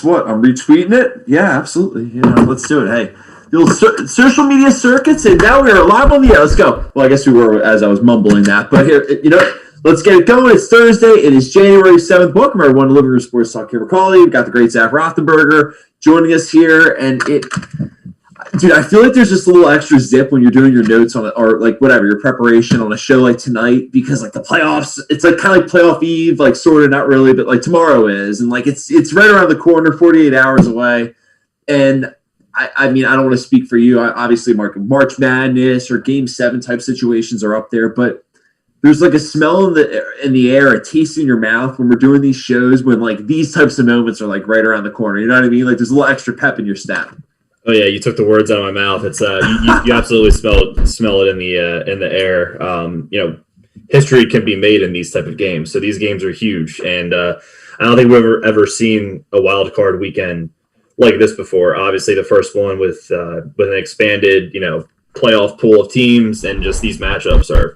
what? I'm retweeting it. Yeah, absolutely. Let's do it. Hey, the old social media circuits, and now we are live on the air. Let's go. Well, I guess we were as I was mumbling that, but here, let's get it going. It's Thursday. It is January 7th. Welcome everyone to Living Room Sports Talk. Here, Macaulay. We've got the great Zach Rothenberger joining us here, and dude, I feel like there's just a little extra zip when you're doing your notes on it, or like whatever, your preparation on a show like tonight, because like the playoffs, it's like kind of like playoff eve, like sort of, not really, but like tomorrow is, and like it's right around the corner, 48 hours away. And I mean, I don't want to speak for you. Obviously, March Madness or Game 7 type situations are up there, but there's like a smell in the air, a taste in your mouth when we're doing these shows, when like these types of moments are like right around the corner. You know what I mean? Like there's a little extra pep in your step. Oh yeah, you took the words out of my mouth. It's you absolutely smell it in the air. History can be made in these type of games. So these games are huge, and I don't think we've ever seen a wild card weekend like this before. Obviously, the first one with an expanded playoff pool of teams, and just these matchups are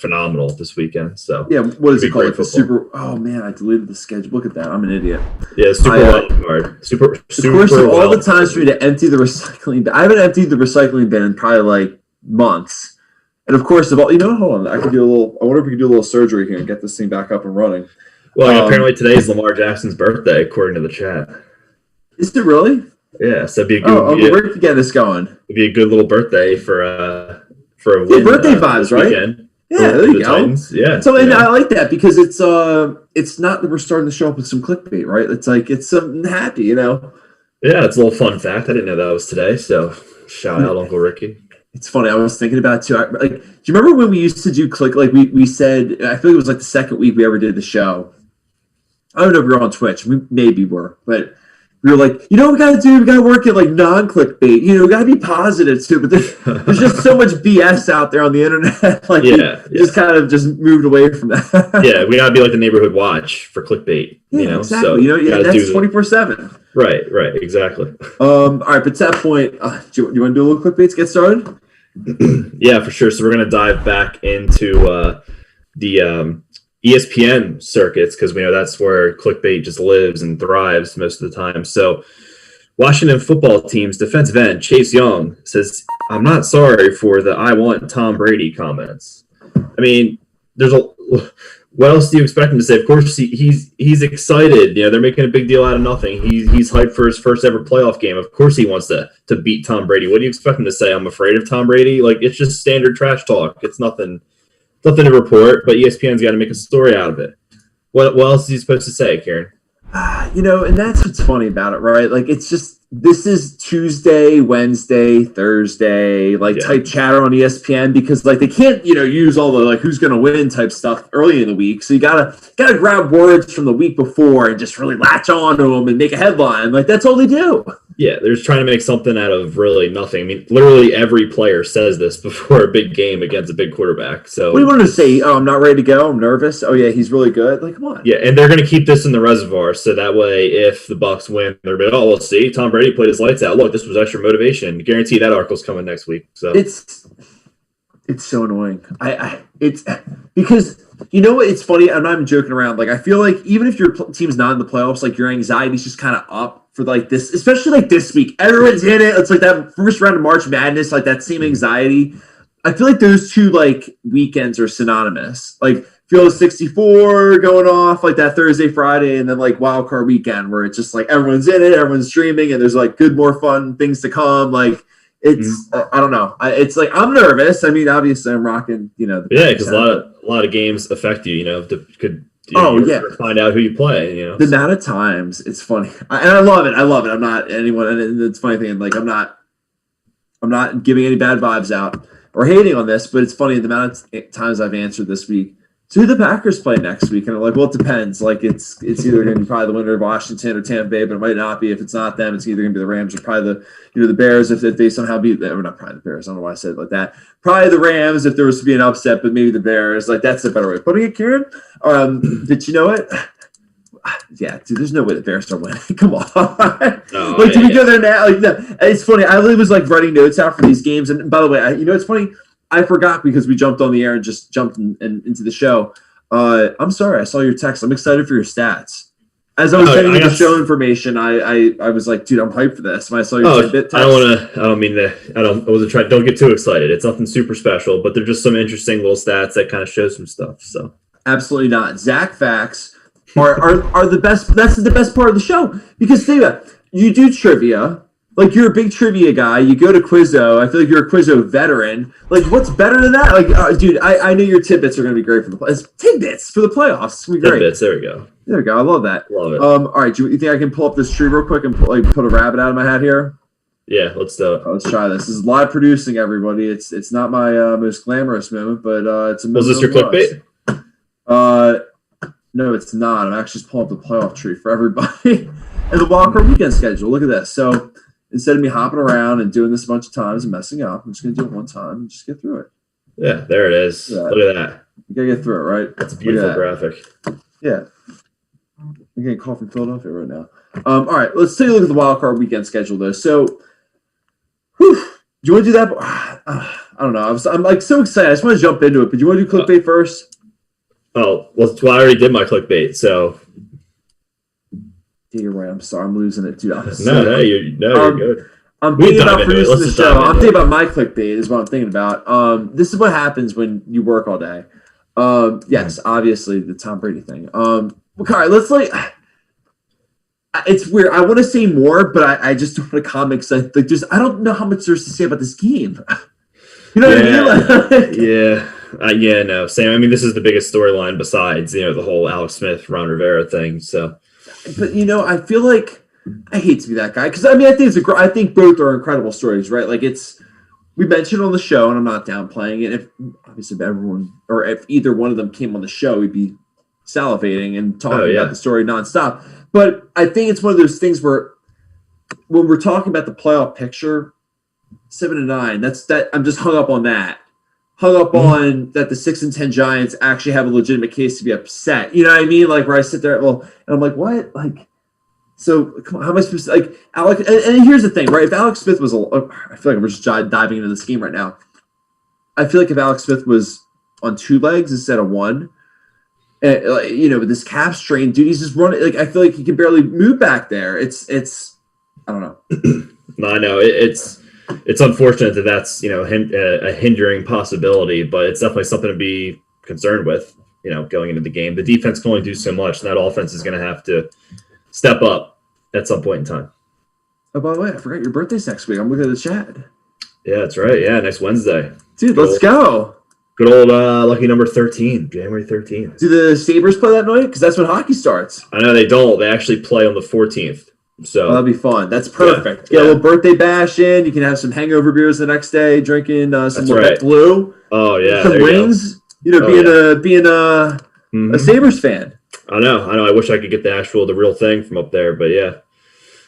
phenomenal this weekend. So yeah, what is it called? Like the super. Oh man, I deleted the schedule. Look at that. I'm an idiot. Yeah, super wild card. Super. Of course, of all the times for me to empty the recycling bin, I haven't emptied the recycling bin in probably like months. And of course, hold on. I wonder if we could do a little surgery here and get this thing back up and running. Well, apparently today is Lamar Jackson's birthday, according to the chat. Is it really? Yeah, so it'd be a good. We're to get this going. It'd be a good little birthday for a win. Birthday vibes, right? Weekend. Yeah, there you go. Titans. Yeah. So, and I like that because it's not that we're starting to show up with some clickbait, right? It's like it's something happy, Yeah, it's a little fun fact. I didn't know that was today. So, shout out Uncle Ricky. It's funny. I was thinking about it too. Do you remember when we used to do click? Like we said, I feel like it was like the second week we ever did the show. I don't know if we were on Twitch. We maybe were, but we were like, what we got to do? We got to work at like non-clickbait. We got to be positive too. But there's just so much BS out there on the internet. Like, just kind of just moved away from that. Yeah, we got to be like the neighborhood watch for clickbait. Yeah, exactly. So that's 24/7. Right, exactly. All right, but to that point, do you want to do a little clickbait to get started? Yeah, for sure. So we're gonna dive back into the ESPN circuits, because we know that's where clickbait just lives and thrives most of the time. So Washington football team's defensive end Chase Young says, "I'm not sorry for the I want Tom Brady comments." I mean, what else do you expect him to say? Of course, he's excited. They're making a big deal out of nothing. He's hyped for his first ever playoff game. Of course, he wants to beat Tom Brady. What do you expect him to say? I'm afraid of Tom Brady. Like, it's just standard trash talk. It's nothing to report. But ESPN's got to make a story out of it. What else is he supposed to say, Kieran? And that's what's funny about it, right? Like, it's just, this is Tuesday, Wednesday, Thursday, type chatter on ESPN, because like they can't, use all the like who's going to win type stuff early in the week. So you gotta grab words from the week before and just really latch on to them and make a headline. Like that's all they do. Yeah, they're just trying to make something out of really nothing. I mean, literally every player says this before a big game against a big quarterback. So what do you want to say? Oh, I'm not ready to go. I'm nervous. Oh yeah, he's really good. Like, come on. Yeah, and they're going to keep this in the reservoir, so that way, if the Bucs win, they're going to we'll see. Tom Brady played his lights out. Look, this was extra motivation. Guarantee that article's coming next week. So it's so annoying. It's because what? It's funny. I'm not even joking around. Like I feel like even if your team's not in the playoffs, like your anxiety's just kind of up for like this, especially like this week. Everyone's in it. It's like that first round of March Madness, like that same anxiety. I feel like those two like weekends are synonymous. Like Field 64 going off like that Thursday, Friday, and then like Wildcard weekend where it's just like everyone's in it, everyone's streaming, and there's like more fun things to come. Like it's I don't know. It's like I'm nervous. I mean, obviously I'm rocking. Because a lot of games affect you. Find out who you play. The amount of times it's funny, and I love it. I'm not anyone, and it's a funny thing. Like I'm not giving any bad vibes out or hating on this, but it's funny the amount of times I've answered this week. So who the Packers play next week? And I'm like, well, it depends. Like it's either going to be probably the winner of Washington or Tampa Bay, but it might not be. If it's not them, it's either going to be the Rams or probably the Bears if they somehow beat them. Or not probably the Bears. I don't know why I said it like that. Probably the Rams if there was to be an upset, but maybe the Bears. Like that's the better way of putting it, Kieran. Did you know it? Yeah, dude, there's no way the Bears are winning. Come on. Do we go there now? Like, no. It's funny. I literally was like writing notes out for these games. And by the way, it's funny. I forgot because we jumped on the air and just jumped into the show. I'm sorry. I saw your text. I'm excited for your stats. As I was sending you the show information, I was like, dude, I'm hyped for this. When I saw your tidbit text. Don't get too excited. It's nothing super special, but they're just some interesting little stats that kind of show some stuff. So absolutely not. Zach facts are the best. That's the best part of the show because think about it, you do trivia. Like, you're a big trivia guy. You go to Quizzo. I feel like you're a Quizzo veteran. Like, what's better than that? Like, dude, I know your tidbits are going to be great for the playoffs. Tidbits for the playoffs. It's going to be great. Tidbits, there we go. There we go. I love that. Love it. All right, do you think I can pull up this tree real quick and put a rabbit out of my hat here? Yeah, let's do it. Let's try this. This is live producing, everybody. It's not my most glamorous moment, but it's a moment. Was this your clickbait? No, it's not. I'm actually just pulling up the playoff tree for everybody and the Wildcard weekend schedule. Look at this. So, instead of me hopping around and doing this a bunch of times and messing up, I'm just going to do it one time and just get through it. Yeah, there it is. Look at that. You got to get through it, right? That's a beautiful graphic. Yeah. I'm getting a call from Philadelphia right now. All right, let's take a look at the Wildcard weekend schedule, though. So, do you want to do that? I don't know. I'm like so excited. I just want to jump into it. But do you want to do clickbait first? Oh, well, I already did my clickbait, so. Yeah, you're right. I'm sorry. I'm losing it, dude. You're good. I'm thinking about producing the show. I'm thinking about my clickbait is what I'm thinking about. This is what happens when you work all day. Yes, obviously the Tom Brady thing. All right, let's it's weird. I want to say more, but I just don't want to comment because I don't know how much there's to say about this game. You know what I mean? Yeah, no, same. I mean, this is the biggest storyline besides the whole Alex Smith, Ron Rivera thing. So. But I feel like I hate to be that guy because I think I think both are incredible stories, right? Like we mentioned on the show, and I'm not downplaying it. If either one of them came on the show, we'd be salivating and talking about the story nonstop. But I think it's one of those things where when we're talking about the playoff picture, 7-9, that I'm just hung up on that. Hung up on that the 6-10 Giants actually have a legitimate case to be upset. You know what I mean? Like where I sit there, and I'm like, what? Like, so come on, how am I supposed to like Alex? And here's the thing, right? If Alex Smith was, I feel like we're just diving into this game right now. I feel like if Alex Smith was on 2 legs instead of 1, and with this calf strain, dude, he's just running. Like I feel like he can barely move back there. It's I don't know. No, I know it's unfortunate that that's a hindering possibility, but it's definitely something to be concerned with. Going into the game, the defense can only do so much, and that offense is going to have to step up at some point in time. Oh, by the way, I forgot your birthday's next week. I'm looking at the chat. Yeah, that's right. Yeah, next Wednesday. Dude, let's go. Good old lucky number 13, January 13th. Do the Sabres play that night? Because that's when hockey starts. I know they don't. They actually play on the 14th. So that'll be fun. That's perfect. Get a little birthday bash in. You can have some hangover beers the next day, drinking some Blue. Oh yeah, some wings. Being a Sabres fan. I know. I wish I could get the real thing from up there, but yeah.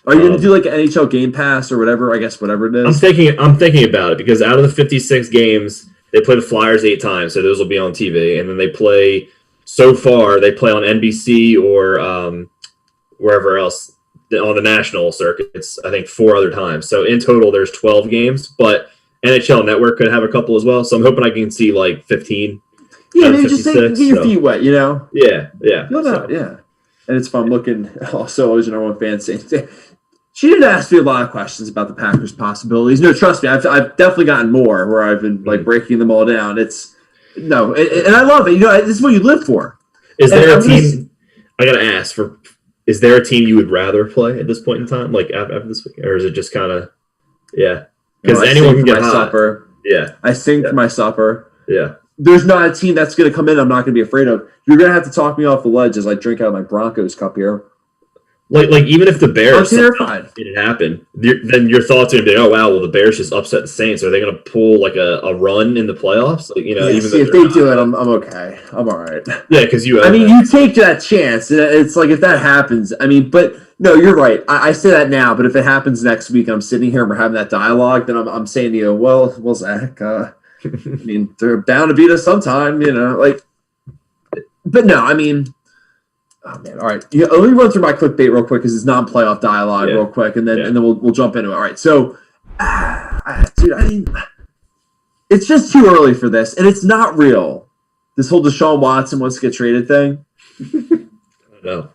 Are you gonna do like an NHL Game Pass or whatever? I guess whatever it is. I'm thinking about it because out of the 56 games, they play the Flyers 8 times, so those will be on TV, and then they play on NBC or wherever else. On the national circuits, I think 4 other times. So in total, there's 12 games, but NHL Network could have a couple as well. So I'm hoping I can see like 15. Yeah, maybe just get your feet wet, Yeah. Yeah. And it's fun looking. Also, always an number one fan saying, she did ask me a lot of questions about the Packers' possibilities. No, trust me, I've definitely gotten more where I've been like breaking them all down. And I love it. This is what you live for. Is there a team? I gotta ask for. Is there a team you would rather play at this point in time, like after this week, or is it just kind of, Because anyone can get hot. Supper. Yeah, I sing for my supper. Yeah, there's not a team that's going to come in I'm not going to be afraid of. You're going to have to talk me off the ledge as I drink out of my Broncos cup here. Like even if the Bears terrified. Didn't happen, then your thoughts are going to be, oh wow, well the Bears just upset the Saints. Are they going to pull like a run in the playoffs? Like, even if they do it, I'm okay. I'm all right. Yeah, because you take that chance. It's like if that happens. But no, you're right. I say that now, but if it happens next week and I'm sitting here and we're having that dialogue, then I'm saying to you, well, Zach, they're bound to beat us sometime, But no, oh man! All right, let me run through my clickbait real quick because it's non-playoff dialogue real quick, and then we'll jump into it. All right, so, dude, it's just too early for this, and it's not real. This whole Deshaun Watson wants to get traded thing. I don't know.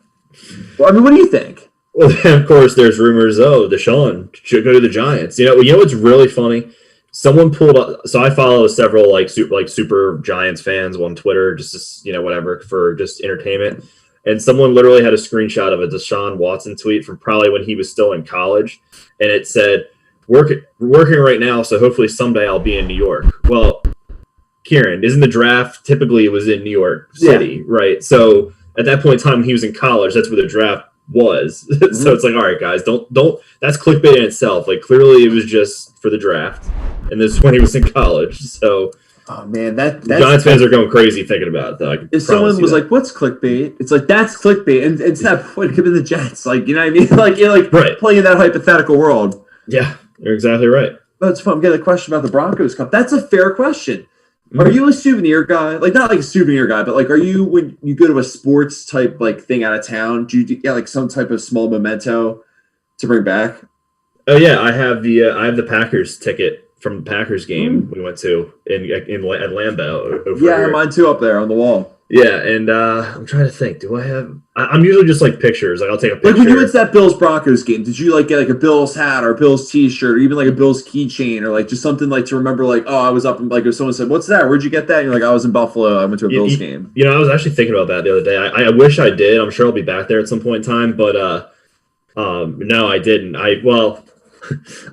Well, I mean, what do you think? Well, then, of course, there's rumors. Oh, Deshaun should go to the Giants. You know what's really funny? Someone pulled up. So I follow several super Giants fans on Twitter, just whatever for just entertainment. And someone literally had a screenshot of a Deshaun Watson tweet from probably when he was still in college, and it said, working right now, so hopefully someday I'll be in New York." Well, Kieran, isn't the draft typically it was in New York City, right? So at that point in time, when he was in college, that's where the draft was. Mm-hmm. So it's like, all right, guys, don't. That's clickbait in itself. Like clearly, it was just for the draft, and this is when he was in college. So, oh man, that's Giants fans are going crazy thinking about it. Though. If someone was like, "What's clickbait?" It's like that's clickbait, and it's that point. It could be the Jets, like you know what I mean? Like you're like right. Playing in that hypothetical world. Yeah, you're exactly right. That's fun. I'm getting a question about the Broncos Cup. That's a fair question. Are you a souvenir guy? Like not like a souvenir guy, but like are you when you go to a sports type like thing out of town? Do you get like some type of small memento to bring back? Oh yeah, I have the Packers ticket from the Packers game we went to at Lambeau. Over Yeah, here. mine too up there on the wall. Yeah, and I'm trying to think. Do I have? I'm usually just like pictures. Like I'll take a picture. Like when you went to that Bills Broncos game, did you like get like a Bills hat or a Bills T-shirt or even like a Bills keychain or like just something like to remember? Like, oh, I was up and like if someone said, "What's that? Where'd you get that?" And you're like, "I was in Buffalo. I went to a Bills game." You know, I was actually thinking about that the other day. I wish I did. I'm sure I'll be back there at some point in time, but no, I didn't. I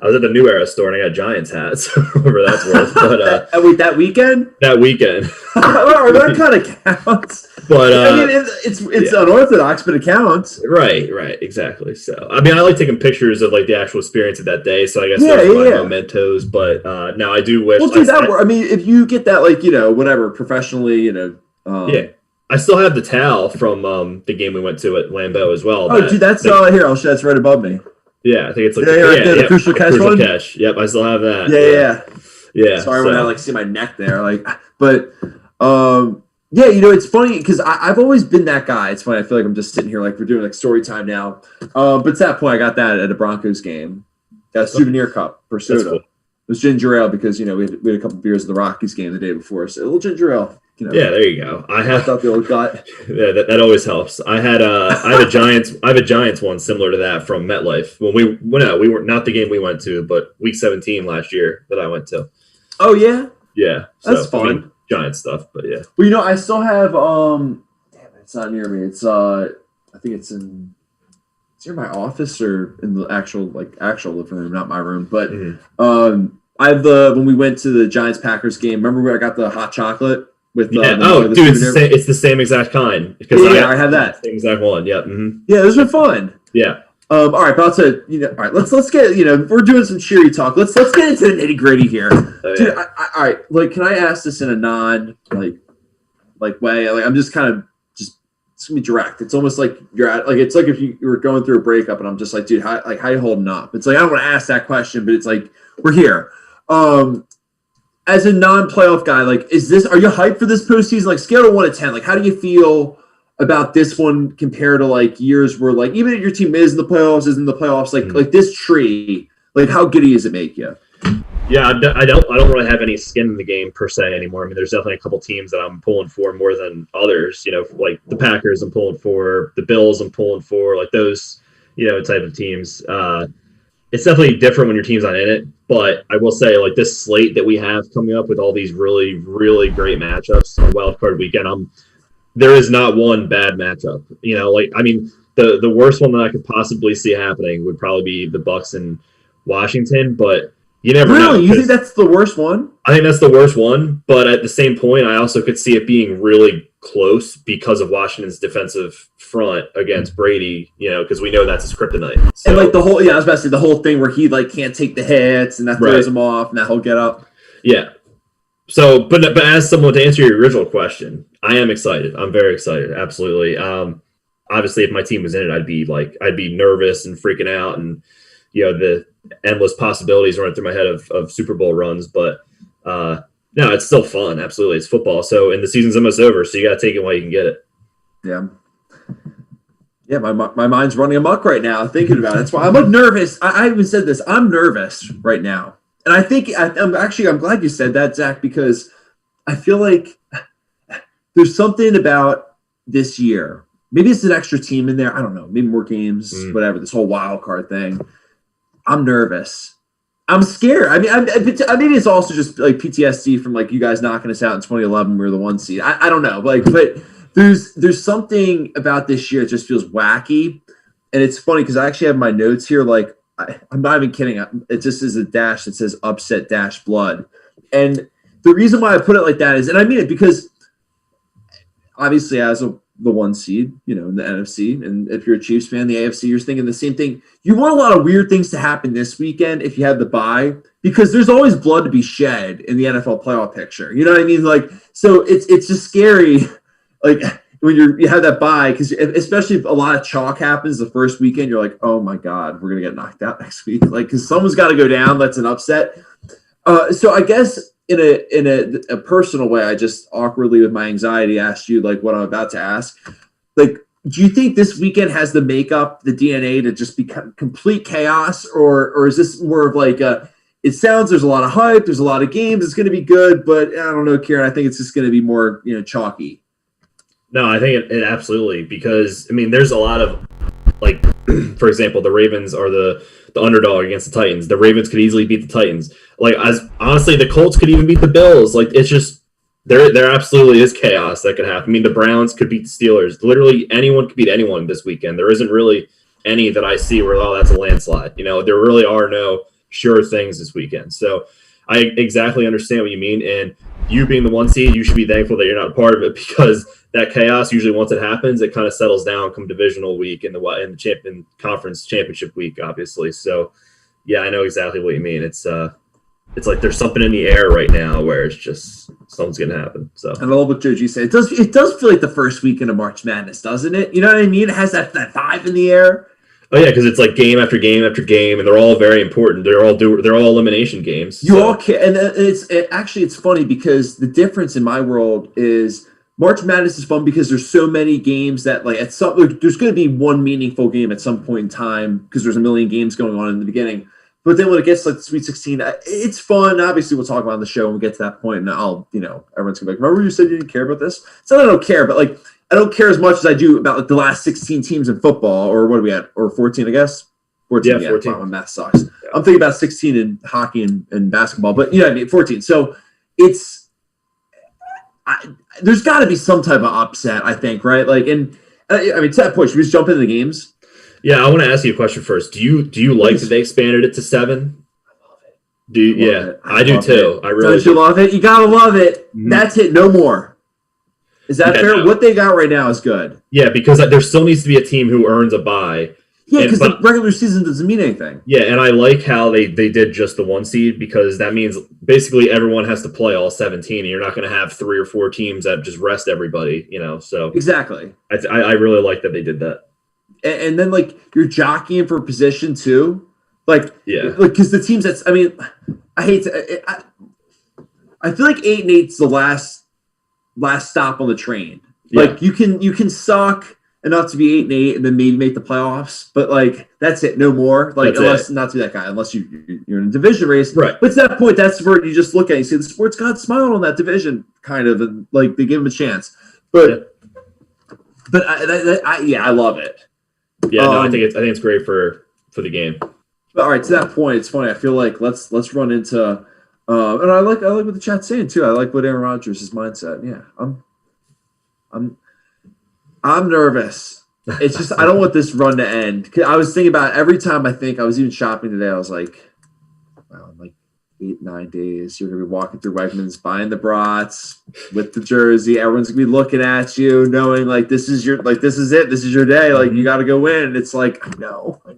was at the New Era store and I got Giants hats, whatever that's worth. But wait, that weekend? That weekend. That kind of counts. But I mean, it's unorthodox, but it counts. Right, exactly. So I mean, I like taking pictures of like the actual experience of that day. So I guess those are my mementos. But no, I do wish. Well, dude, I mean, if you get that, like whatever, professionally, yeah. I still have the towel from the game we went to at Lambeau as well. Oh, dude, that's here. I'll show that's right above me. Yeah, I think it's like the crucial catch one. Catch. Yep, I still have that. Yeah. Sorry when I see my neck there, but it's funny because I've always been that guy. It's funny. I feel like I'm just sitting here like we're doing like story time now. But to that point, I got that at a Broncos game. Got a souvenir cup for soda. Cool. It was ginger ale because we had a couple beers at the Rockies game the day before, so a little ginger ale. Yeah, there you go. I thought the old gut. Yeah, that always helps. I have a Giants one similar to that from MetLife. We were not the game we went to, but week 17 last year that I went to. Oh yeah? Yeah. That's fun. I mean, Giant stuff, but yeah. Well, I still have damn it, it's not near me. It's I think it's near my office or in the actual living room, not my room. But I have when we went to the Giants Packers game, remember where I got the hot chocolate? With dude, it's the same exact kind. Because I have that same exact one. Yeah. Mm-hmm. Yeah, those are fun. Yeah. All right, but all right, let's get we're doing some cheery talk. Let's get into the nitty gritty here, dude. All right, like, can I ask this in a non way? Like, I'm just kind of it's gonna be direct. It's almost like it's like if you were going through a breakup, and I'm just like, dude, how you holding up? It's like I don't want to ask that question, but it's like we're here. As a non-playoff guy, like, are you hyped for this postseason? Like, scale of 1 to 10, like, how do you feel about this one compared to like years where like even if your team is in the playoffs, like this tree, like how giddy does it make you? Yeah, I don't really have any skin in the game per se anymore. I mean, there's definitely a couple teams that I'm pulling for more than others. Like the Packers, I'm pulling for the Bills. I'm pulling for like those type of teams. It's definitely different when your team's not in it, but I will say like this slate that we have coming up with all these really, really great matchups on Wildcard weekend, there is not one bad matchup. I mean, the worst one that I could possibly see happening would probably be the Bucs and Washington, but you never know. Really? You think that's the worst one? I think that's the worst one, but at the same point, I also could see it being really close because of Washington's defensive front against Brady, because we know that's his kryptonite. So, and like I was about to say the whole thing where he like can't take the hits and that throws him off and that whole get up. Yeah. So, but as someone to answer your original question, I am excited. I'm very excited. Absolutely. Obviously, if my team was in it, I'd be nervous and freaking out, and the endless possibilities running through my head of Super Bowl runs. But no, it's still fun. Absolutely, it's football. So, and the season's almost over, so you got to take it while you can get it. Yeah. Yeah, my mind's running amok right now thinking about it. That's why I'm like nervous. I even said this. I'm nervous right now. And I think I'm glad you said that, Zach, because I feel like there's something about this year maybe it's an extra team in there. I don't know. Maybe more games, whatever. This whole wild card thing. I'm nervous. I'm scared. I mean, maybe it's also just like PTSD from like you guys knocking us out in 2011. We were the 1 seed. I don't know. Like, but there's something about this year that just feels wacky, and it's funny because I actually have my notes here. Like, I'm not even kidding. It just is a dash that says upset dash blood, and the reason why I put it like that is, and I mean it because obviously as the 1 seed, you know, in the NFC, and if you're a Chiefs fan, the AFC, you're thinking the same thing. You want a lot of weird things to happen this weekend if you have the bye, because there's always blood to be shed in the NFL playoff picture. You know what I mean? Like, so it's just scary, like when you have that bye, because especially if a lot of chalk happens the first weekend, you're like, oh my God, we're gonna get knocked out next week. Like, because someone's got to go down. That's an upset. So I guess in a personal way, I just awkwardly with my anxiety asked you like what I'm about to ask. Like, do you think this weekend has the makeup, the DNA to just become complete chaos, or is this more of like it sounds there's a lot of hype, there's a lot of games, it's going to be good, but I don't know, Kieran. I think it's just going to be more, you know, chalky. No, I think it absolutely, because I mean, there's a lot of like, for example, the Ravens are the underdog against the Titans. The Ravens could easily beat the Titans. Like, as honestly, the Colts could even beat the Bills. Like, it's just there absolutely is chaos that could happen. I mean, the Browns could beat the Steelers. Literally anyone could beat anyone this weekend. There isn't really any that I see where, oh, that's a landslide. You know, there really are no sure things this weekend. So I exactly understand what you mean. And you being the 1 seed, you should be thankful that you're not a part of it, because that chaos, usually once it happens, it kind of settles down come divisional week and the conference championship week, obviously. So yeah, I know exactly what you mean. It's like there's something in the air right now where it's just something's gonna happen. So, and I love what Joji said. It does feel like the first weekend of March Madness, doesn't it? You know what I mean? It has that vibe in the air. Oh yeah, because it's like game after game after game, and they're all very important. They're all elimination games. You all care, and it's funny because the difference in my world is March Madness is fun because there's so many games that like there's going to be one meaningful game at some point in time because there's a million games going on in the beginning. But then when it gets like the Sweet 16, it's fun. Obviously, we'll talk about it on the show when we get to that point, and everyone's gonna be like, "Remember you said you didn't care about this?" It's not that I don't care, but like I don't care as much as I do about like the last 16 teams in football, or what are we at, or 14, I guess. 14. Yeah, 14. Wow, my math sucks. Yeah. I'm thinking about 16 in hockey and basketball, but you know what I mean, 14. So it's there's got to be some type of upset, I think, right? Like, and I mean, to that point, should we just jump into the games? Yeah, I want to ask you a question first. Do you like that they expanded it to 7? I love it. I do too. I really do. You love it? You gotta love it. Mm-hmm. That's it. No more. Is that fair? No. What they got right now is good. Yeah, because there still needs to be a team who earns a bye. Yeah, because the regular season doesn't mean anything. Yeah, and I like how they did just the 1 seed, because that means basically everyone has to play all 17, and you're not going to have 3 or 4 teams that just rest everybody, you know. So exactly. I really like that they did that. And then like you're jockeying for position too, like yeah, like because the teams that's I hate to I feel like 8-8 is the last stop on the train. Yeah. Like you can suck enough to be 8-8 and then maybe make the playoffs, but like that's it, no more. Like unless not to be that guy, unless you're in a division race, right? But at that point, that's where you just look at it, you see the sports god smiled on that division, kind of, and like they give him a chance. But I love it. Yeah, no, I think it's great for the game. All right, to that point, it's funny. I feel like let's run into, and I like what the chat's saying too. I like what Aaron Rodgers' mindset. Yeah, I'm nervous. It's just I don't want this run to end. I was thinking about it every time I was even shopping today. I was like, wow, in like 8-9 days, you're gonna be walking through Wegmans, buying the brats with the jersey. Everyone's gonna be looking at you, knowing like this is it. This is your day. Like you got to go win. And it's like I know. I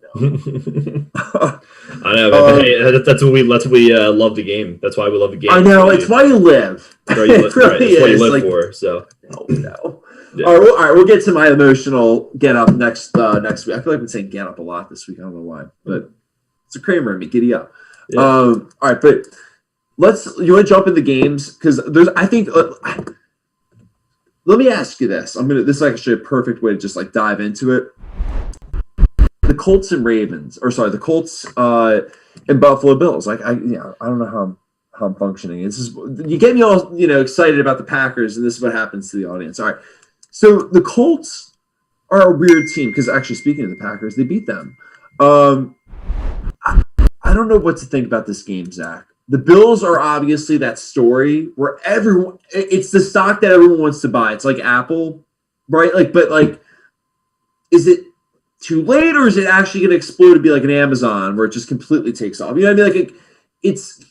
know. Hey, that's what we love the game. That's why we love the game. I know. It's why you live. It really is. That's what you live for. So no. Yeah. All right, we'll get to my emotional get up next week. I feel like I've been saying get up a lot this week. I don't know why, but it's a Kramer in me. Giddy up. Yeah. All right, but you want to jump in the games because I think. Let me ask you this. This is actually a perfect way to just like dive into it. The Colts and the Colts and Buffalo Bills. Like I don't know how I'm functioning. You get me all excited about the Packers, and this is what happens to the audience. All right. So the Colts are a weird team because actually, speaking of the Packers, they beat them. I don't know what to think about this game, Zach. The Bills are obviously that story where it's the stock that everyone wants to buy. It's like Apple, right? But is it too late, or is it actually going to explode to be like an Amazon where it just completely takes off? You know what I mean? It's.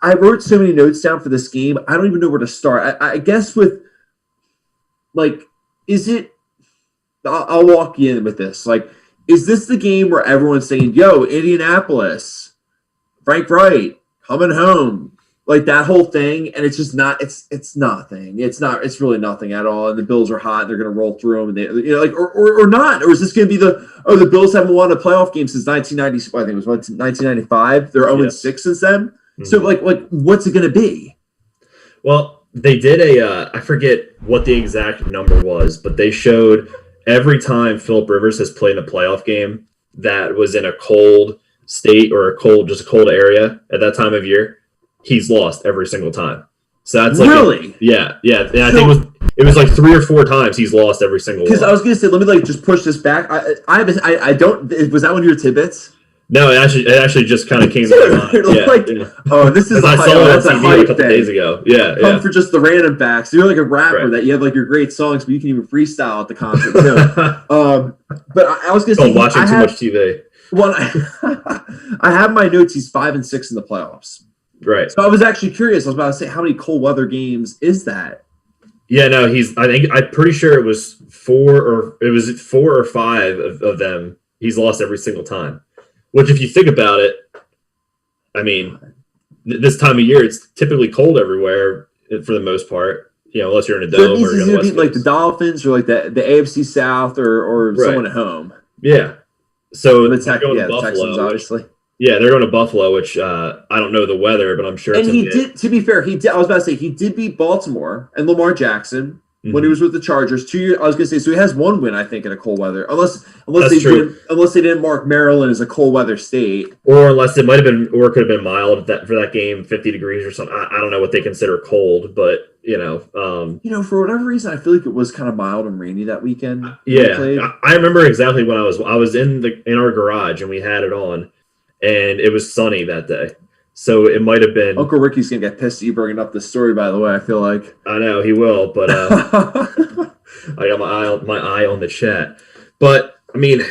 I wrote so many notes down for this game. I don't even know where to start. I guess with is it? I'll walk you in with this. Is this the game where everyone's saying, "Yo, Indianapolis, Frank Wright coming home," like that whole thing, and it's just not. It's nothing. It's not. It's really nothing at all. And the Bills are hot. And they're going to roll through them, and they, or not. Or is this going to be the Bills haven't won a playoff game since 1990? I think it was 1995. They're 0-6 since then. Mm-hmm. So what's it going to be? Well, they did I forget what the exact number was, but they showed. Every time Phillip Rivers has played in a playoff game that was in a cold state or a cold area at that time of year, he's lost every single time. So that's really, yeah. I think it was like 3 or 4 times he's lost every single one. Because I was gonna say, let me just push this back. I don't. Was that one of your tidbits? No, it actually just kind of came to my mind. Oh, this is I saw it on TV a couple days ago. Yeah. For just the random facts. You're like a rapper that you have your great songs, but you can even freestyle at the concert too. But I was gonna say, watching too much TV. Well, I have my notes. He's 5-6 in the playoffs. Right. So I was actually curious. I was about to say, how many cold weather games is that? Yeah, no, I'm pretty sure it was 4 or 5 of them. He's lost every single time. Which, if you think about it, I mean, this time of year, it's typically cold everywhere for the most part. Unless you're in a dome or you're in the West Coast. The Dolphins or the AFC South or someone at home. Yeah. So the Texans, obviously. Yeah, they're going to Buffalo, which I don't know the weather, but I'm sure. And he did. To be fair, I was about to say he did beat Baltimore and Lamar Jackson. When he was with the Chargers 2 years, I was going to say, so he has 1 win, I think, in a cold weather, unless they didn't mark Maryland as a cold weather state, or unless it might have been, or it could have been mild for that game, 50 degrees or something. I don't know what they consider cold, but for whatever reason, I feel like it was kind of mild and rainy that weekend. Yeah, I remember exactly when I was in our garage and we had it on, and it was sunny that day. So it might have been. Uncle Ricky's gonna get pissed at you bringing up this story. By the way, I feel like I know he will, but I got my eye on the chat. But I mean,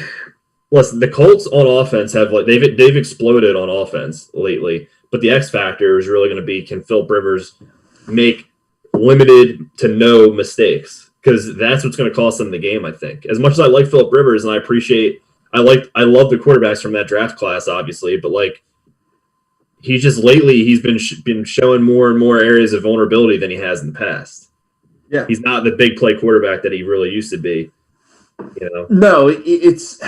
listen, the Colts on offense have they've exploded on offense lately. But the X factor is really going to be, can Phillip Rivers make limited to no mistakes? Because that's what's going to cost them the game. I think. As much as I like Phillip Rivers and I love the quarterbacks from that draft class, obviously, but he's just lately he's been showing more and more areas of vulnerability than he has in the past. Yeah, he's not the big play quarterback that he really used to be. No, it's.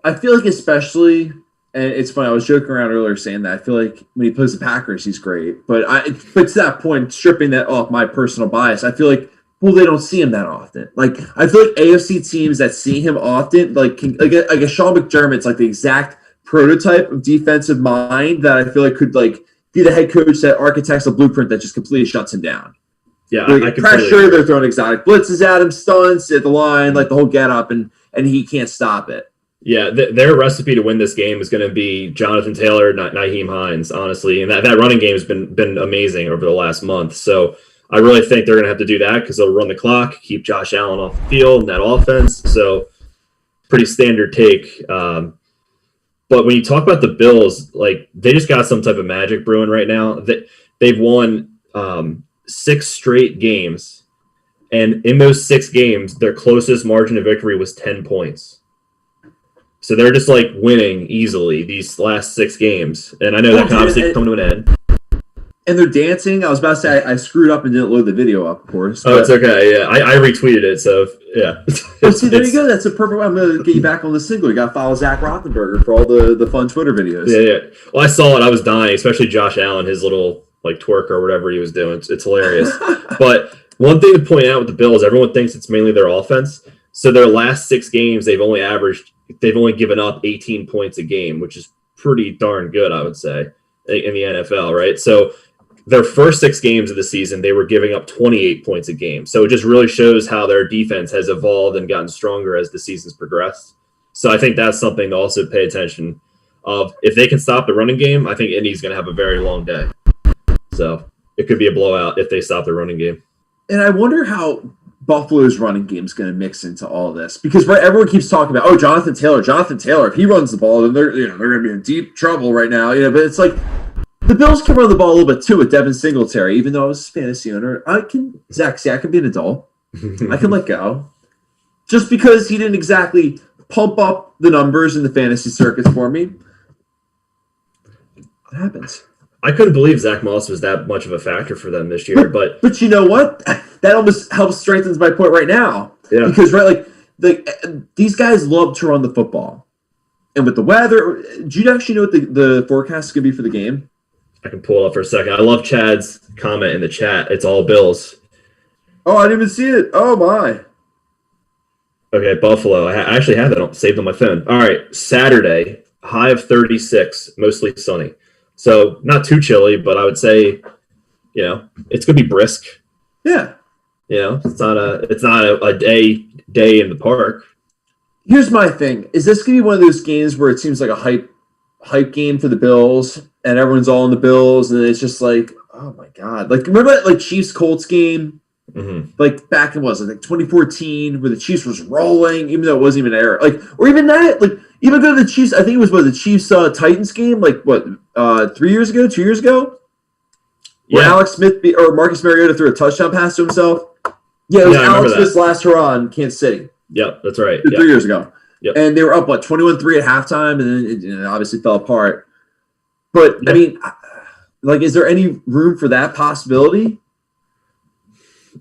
I feel like especially, and it's funny. I was joking around earlier saying that I feel like when he plays the Packers, he's great. But to that point, stripping that off my personal bias, I feel like they don't see him that often. I feel like AFC teams that see him often, like a Sean McDermott's the exact prototype of defensive mind that I feel like could be the head coach that architects a blueprint that just completely shuts him down. Yeah, I pressure. They're throwing exotic blitzes at him, stunts at the line, the whole get up, and he can't stop it. Yeah, their recipe to win this game is going to be Jonathan Taylor, not Nyheim Hines, honestly, and that running game has been amazing over the last month. So I really think they're going to have to do that because they'll run the clock, keep Josh Allen off the field in that offense. So pretty standard take. But when you talk about the Bills, they just got some type of magic brewing right now. They've won 6 straight games, and in those 6 games, their closest margin of victory was 10 points. So they're just winning easily these last 6 games, and I know that can obviously come to an end. And they're dancing. I was about to say I screwed up and didn't load the video up, of course. Oh, it's okay. Yeah, I retweeted it. So yeah. See, there you go. That's a perfect way. I'm going to get you back on the single. You got to follow Zach Rothenberger for all the fun Twitter videos. Yeah. Well, I saw it. I was dying, especially Josh Allen, his little twerk or whatever he was doing. It's hilarious. But one thing to point out with the Bills, everyone thinks it's mainly their offense. So their last 6 games, they've only given up 18 points a game, which is pretty darn good, I would say, in the NFL, right? So their first 6 games of the season, they were giving up 28 points a game. So it just really shows how their defense has evolved and gotten stronger as the season's progressed. So I think that's something to also pay attention of. If they can stop the running game, I think Indy's going to have a very long day. So it could be a blowout if they stop the running game. And I wonder how Buffalo's running game is going to mix into all this, because everyone keeps talking about, Jonathan Taylor. If he runs the ball, then they're going to be in deep trouble right now. But it's like the Bills can run the ball a little bit too with Devin Singletary. Even though I was a fantasy owner, I can be an adult. I can let go, just because he didn't exactly pump up the numbers in the fantasy circuits for me. What happens? I couldn't believe Zach Moss was that much of a factor for them this year, but you know what? That almost helps strengthens my point right now. Yeah. Because these guys love to run the football, and with the weather, do you actually know what the forecast is going to be for the game? I can pull it up for a second. I love Chad's comment in the chat. It's all Bills. Oh, I didn't even see it. Oh my. Okay, Buffalo. I actually have that saved on my phone. All right, Saturday, high of 36, mostly sunny. So not too chilly, but I would say, it's going to be brisk. Yeah. It's not a day in the park. Here's my thing. Is this going to be one of those games where it seems like a hype game for the Bills, and everyone's all in the Bills, and it's just like, oh my God. Like, remember that Chiefs-Colts game? Mm-hmm. Like back in 2014, where the Chiefs was rolling, even though it wasn't even an error. Or even that, even go to the Chiefs. I think it was the Chiefs Titans game, 2 years ago, where Alex Smith or Marcus Mariota threw a touchdown pass to himself. Yeah, it was Alex Smith's last hurrah in Kansas City. Yep, that's right. 3 years ago. Yep. And they were up 21-3 at halftime, and then it obviously fell apart. But I mean, is there any room for that possibility?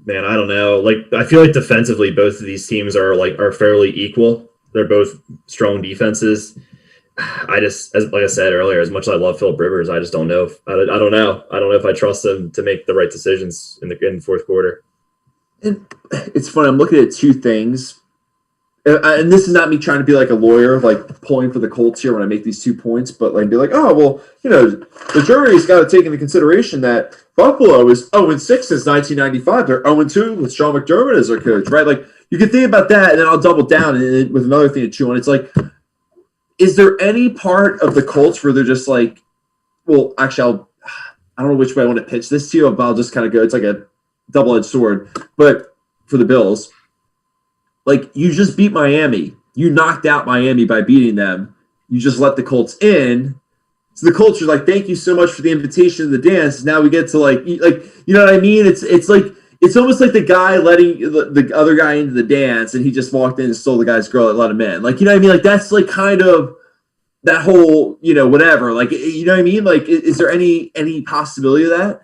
Man, I don't know. I feel like defensively, both of these teams are fairly equal. They're both strong defenses. I just, like I said earlier, as much as I love Philip Rivers, I just don't know. I don't know. I don't know if I trust him to make the right decisions in the fourth quarter. And it's funny. I'm looking at two things, and this is not me trying to be like a lawyer, pulling for the Colts here when I make these 2 points, but be like, the jury's got to take into consideration that Buffalo is 0-6 since 1995. They're 0-2 with Sean McDermott as their coach, right? You can think about that, and then I'll double down with another thing to chew on. It's is there any part of the Colts where they're just well, actually, I don't know which way I want to pitch this to you, but I'll just kind of go. It's like a double-edged sword. But for the Bills, you just beat Miami. You knocked out Miami by beating them. You just let the Colts in. So the Colts are thank you so much for the invitation to the dance. Now we get to you know what I mean? It's almost like the guy letting the other guy into the dance, and he just walked in and stole the guy's girl that let him in. You know what I mean? That's kind of that whole, whatever. You know what I mean? Is there any possibility of that?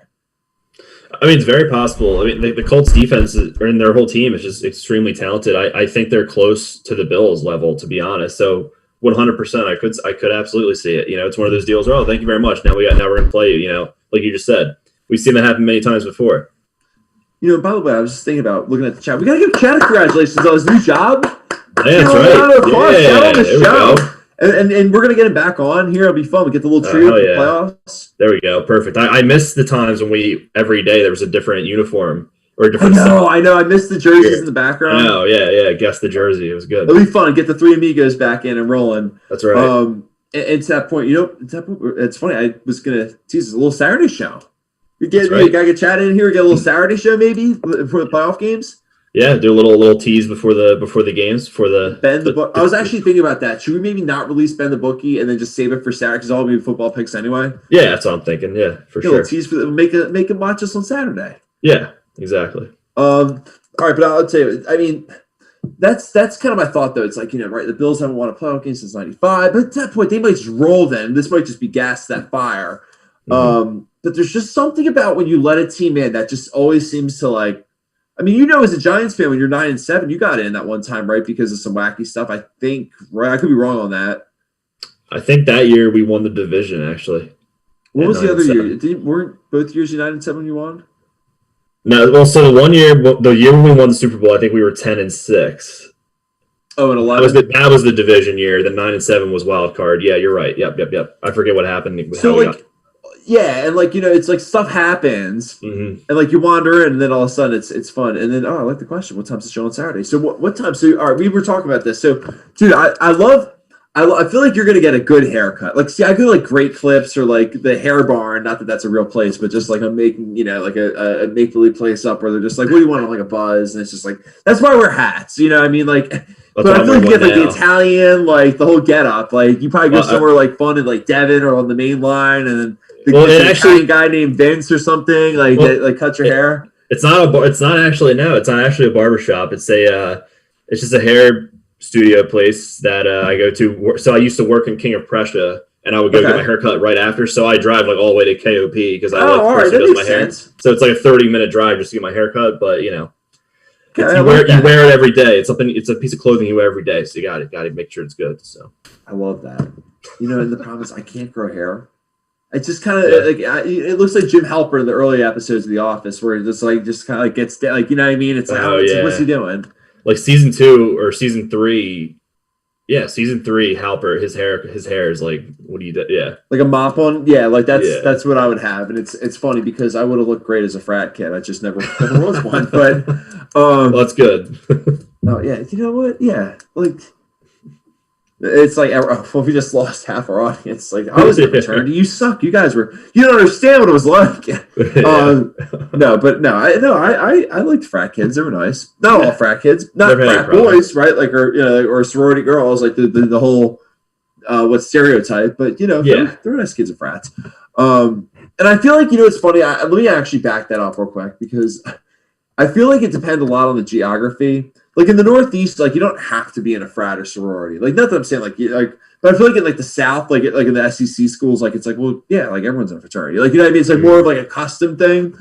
I mean, it's very possible. I mean, the Colts defense and their whole team is just extremely talented. I think they're close to the Bills level, to be honest. So 100%, I could absolutely see it. It's one of those deals where, thank you very much. Now we're going to play you. Like you just said, we've seen that happen many times before. By the way, I was just thinking about looking at the chat. We got to give Chad congratulations on his new job. Yeah, that's right. Chad on the show. And we're going to get him back on here. It'll be fun. We get the little trio for the playoffs. There we go. Perfect. I missed the times when every day there was a different uniform or a different I know. I missed the jerseys in the background. I know. Yeah. Guess the jersey. It was good. It'll be fun. Get the three amigos back in and rolling. That's right. And to that point, it's funny. I was going to tease a little Saturday show. We got to get Chad in here. Get a little Saturday show maybe for the playoff games. Yeah, do a little tease before the games Ben the book. I was actually thinking about that. Should we maybe not release Ben the bookie and then just save it for Saturday? Because all be football picks anyway. Yeah, that's what I'm thinking. Yeah, for sure. A little tease for make him watch us on Saturday. Yeah, exactly. All right, but I'll tell you. I mean, that's kind of my thought though. It's right. The Bills haven't won a playoff game since '95, but at that point they might just roll. Then this might just be gas that fire. Mm-hmm. But there's just something about when you let a team in that just always seems to I mean, as a Giants fan, when you're 9-7, you got in that one time, right? Because of some wacky stuff. I think, right? I could be wrong on that. I think that year we won the division, actually. What was the other year? Weren't both years you 9-7 when you won? No, well, so the year when we won the Super Bowl, I think we were 10-6. Oh, and 11. That was the division year. The 9-7 was Wildcard. Yeah, you're right. Yep. I forget what happened. So, Yeah, and like it's like stuff happens, Mm-hmm. and like you wander in, and then all of a sudden it's fun, and then I like the question. What time's the show on Saturday? So what time? So all right, we were talking about this. So dude, I feel like you're gonna get a good haircut. Like, see, I go like Great Clips or like the Hair Barn. Not that that's a real place, but just like I'm making like a make believe place up where they're just like, what do you want? I'm like a buzz, and it's just like that's why I wear hats. You know what I mean? Like, but I feel like you get like the Italian, like the whole get up. Like you probably go somewhere like fun in like Devon or on the main line, and then. Italian guy named Vince or something like cut your hair. It's not actually a barbershop. It's just a hair studio place that I go to. So I used to work in King of Prussia, and I would go get my haircut right after. So I drive like all the way to KOP because I like the person who does my hair. So it's like a 30-minute drive just to get my haircut. But you wear it every day. It's a piece of clothing you wear every day. So you got to make sure it's good. So I love that. And the problem is I can't grow hair. It's just kind of it looks like Jim Halpert in the early episodes of The Office, where it just kind of like gets like what I mean. It's like what's he doing? Like season 2 or season 3, season 3. Halpert, his hair is like what do you do? Yeah, like a mop on. Yeah, like that's what I would have, and it's funny because I would have looked great as a frat kid. I just never was one, but well, that's good. Oh yeah, you know what? Yeah, like. It's like, well, we just lost half our audience. Like, I was in fraternity. You suck. You guys you don't understand what it was like. I liked frat kids. They were nice. Not all frat kids. Not frat boys, right? Like, or sorority girls. Like the whole what stereotype. But they're nice kids and frats. And I feel like it's funny. Let me actually back that up real quick because I feel like it depends a lot on the geography. Like in the Northeast, like you don't have to be in a frat or sorority. Like not that I'm saying but I feel like in like the South, like in the SEC schools, like it's like, well, yeah, like everyone's in a fraternity. Like, you know what I mean? It's like more of like a custom thing.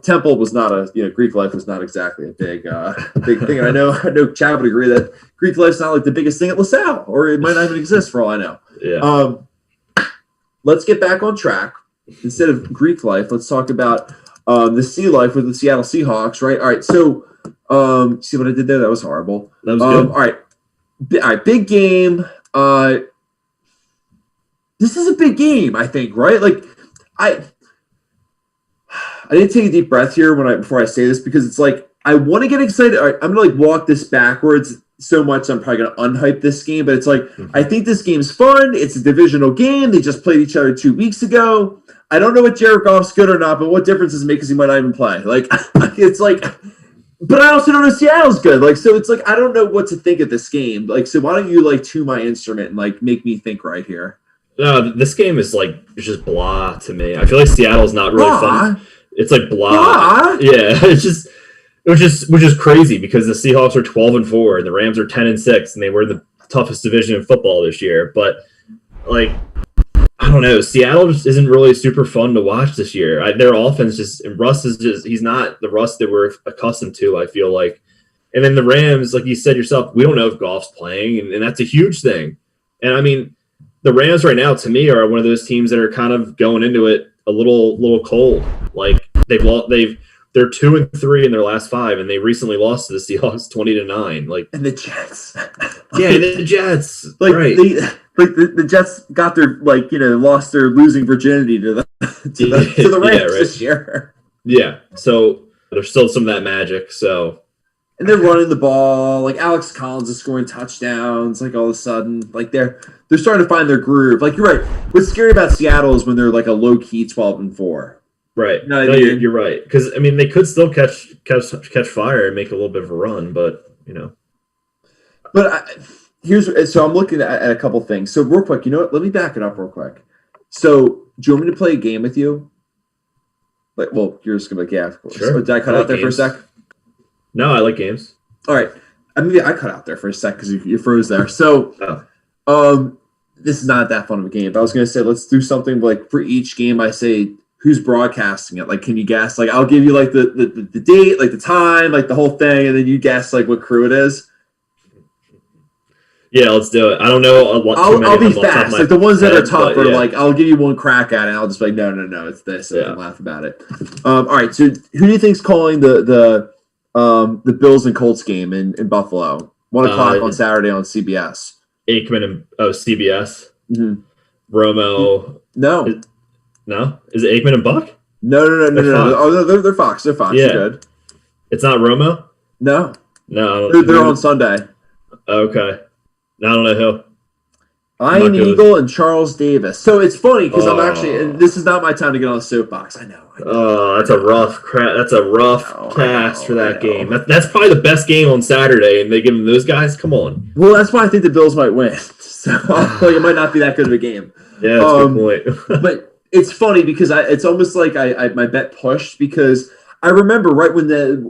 Temple was not Greek life was not exactly a big thing. And I know Chad would agree that Greek life's not like the biggest thing at LaSalle, or it might not even exist for all I know. Yeah. Let's get back on track. Instead of Greek life, let's talk about the sea life with the Seattle Seahawks, right? All right, so see what I did there? That was horrible. That was good. All right, big game. This is a big game, I think, right? Like, I didn't take a deep breath here before I say this because it's like I want to get excited. All right, I'm gonna walk this backwards so much. I'm probably gonna unhype this game, but it's like I think this game's fun. It's a divisional game. They just played each other 2 weeks ago. I don't know if Jared Goff's good or not, but what difference does it make because he might not even play? Like, it's like. But I also don't know Seattle's good. Like, so it's like I don't know what to think of this game. Like, so why don't you like tune my instrument and like make me think right here? No, this game is like it's just blah to me. I feel like Seattle's not really fun. It's like blah. Yeah, which is crazy because the Seahawks are 12-4 and the Rams are 10-6 and they were the toughest division in football this year. But like, I don't know. Seattle just isn't really super fun to watch this year. Their offense Russ is he's not the Russ that we're accustomed to, I feel like. And then the Rams, like you said yourself, we don't know if Goff's playing, and that's a huge thing. And I mean, the Rams right now, to me, are one of those teams that are kind of going into it a little cold. Like they're 2-3 in their last 5, and they recently lost to the Seahawks 20-9. Like and the Jets, the Jets, like right. The Jets got their lost their losing virginity to the Rams this year. Yeah, so there's still some of that magic. So, and they're running the ball. Like Alex Collins is scoring touchdowns. Like all of a sudden, like they're starting to find their groove. Like you're right. What's scary about Seattle is when they're like a low key 12-4. Right. No, you're right. Because I mean, they could still catch fire and make a little bit of a run, but But so I'm looking at a couple things. So real quick, you know what? Let me back it up real quick. So do you want me to play a game with you? Like, well, you're just gonna be like, yeah, of course. Sure. So did I cut out there for a sec? No, I like games. All right. Maybe I cut out there for a sec because you froze there. So, this is not that fun of a game. But I was gonna say let's do something like for each game. I say who's broadcasting it. Like, can you guess? Like, I'll give you like the date, like the time, like the whole thing, and then you guess like what crew it is. Yeah, let's do it. I don't know. I'll be fast. Like the ones that are tough are like I'll give you one crack at it. And I'll just be like no, it's this. And then laugh about it. All right. So who do you think's calling the Bills and Colts game in Buffalo? 1 o'clock on Saturday on CBS. Aikman and CBS. Mm-hmm. Romo. No. No, is it Aikman and Buck? No. Oh, no, they're Fox. They're Fox. Yeah. They're good. It's not Romo. No, No, they're on Sunday. Okay. No, I don't know who. Ian Eagle and Charles Davis. So it's funny because I'm actually, and this is not my time to get on the soapbox. I know. Oh, that's a rough cast for that game. That's probably the best game on Saturday, and they give them those guys. Come on. Well, that's why I think the Bills might win. So like, it might not be that good of a game. Yeah, that's a good point. But it's funny because it's almost like I my bet pushed because I remember right when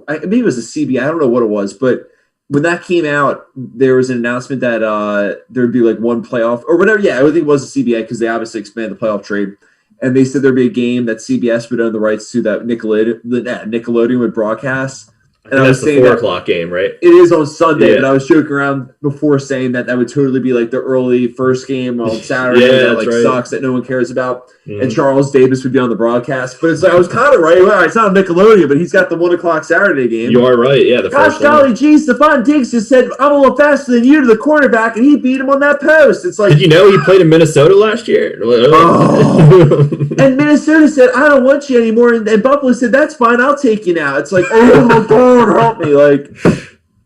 maybe it was a CB. I don't know what it was, but when that came out, there was an announcement that there'd be like one playoff or whatever. Yeah, I think it was a CBA because they obviously expanded the playoff trade. And they said there'd be a game that CBS would own the rights to that Nickelodeon would broadcast. And I was saying the 4 o'clock game, right? It is on Sunday, but I was joking around before saying that would totally be like the early first game on Saturday that like sucks that no one cares about. And Charles Davis would be on the broadcast. But it's like I was kind of right. Well, it's not Nickelodeon, but he's got the 1 o'clock Saturday game. You are right, yeah. Gosh golly geez, Stephon Diggs just said I'm a little faster than you to the quarterback, and he beat him on that post. It's like, did you know he played in Minnesota last year? And Minnesota said, I don't want you anymore. And Buffalo said, that's fine. I'll take you now. It's like, oh, my God, help me. Like,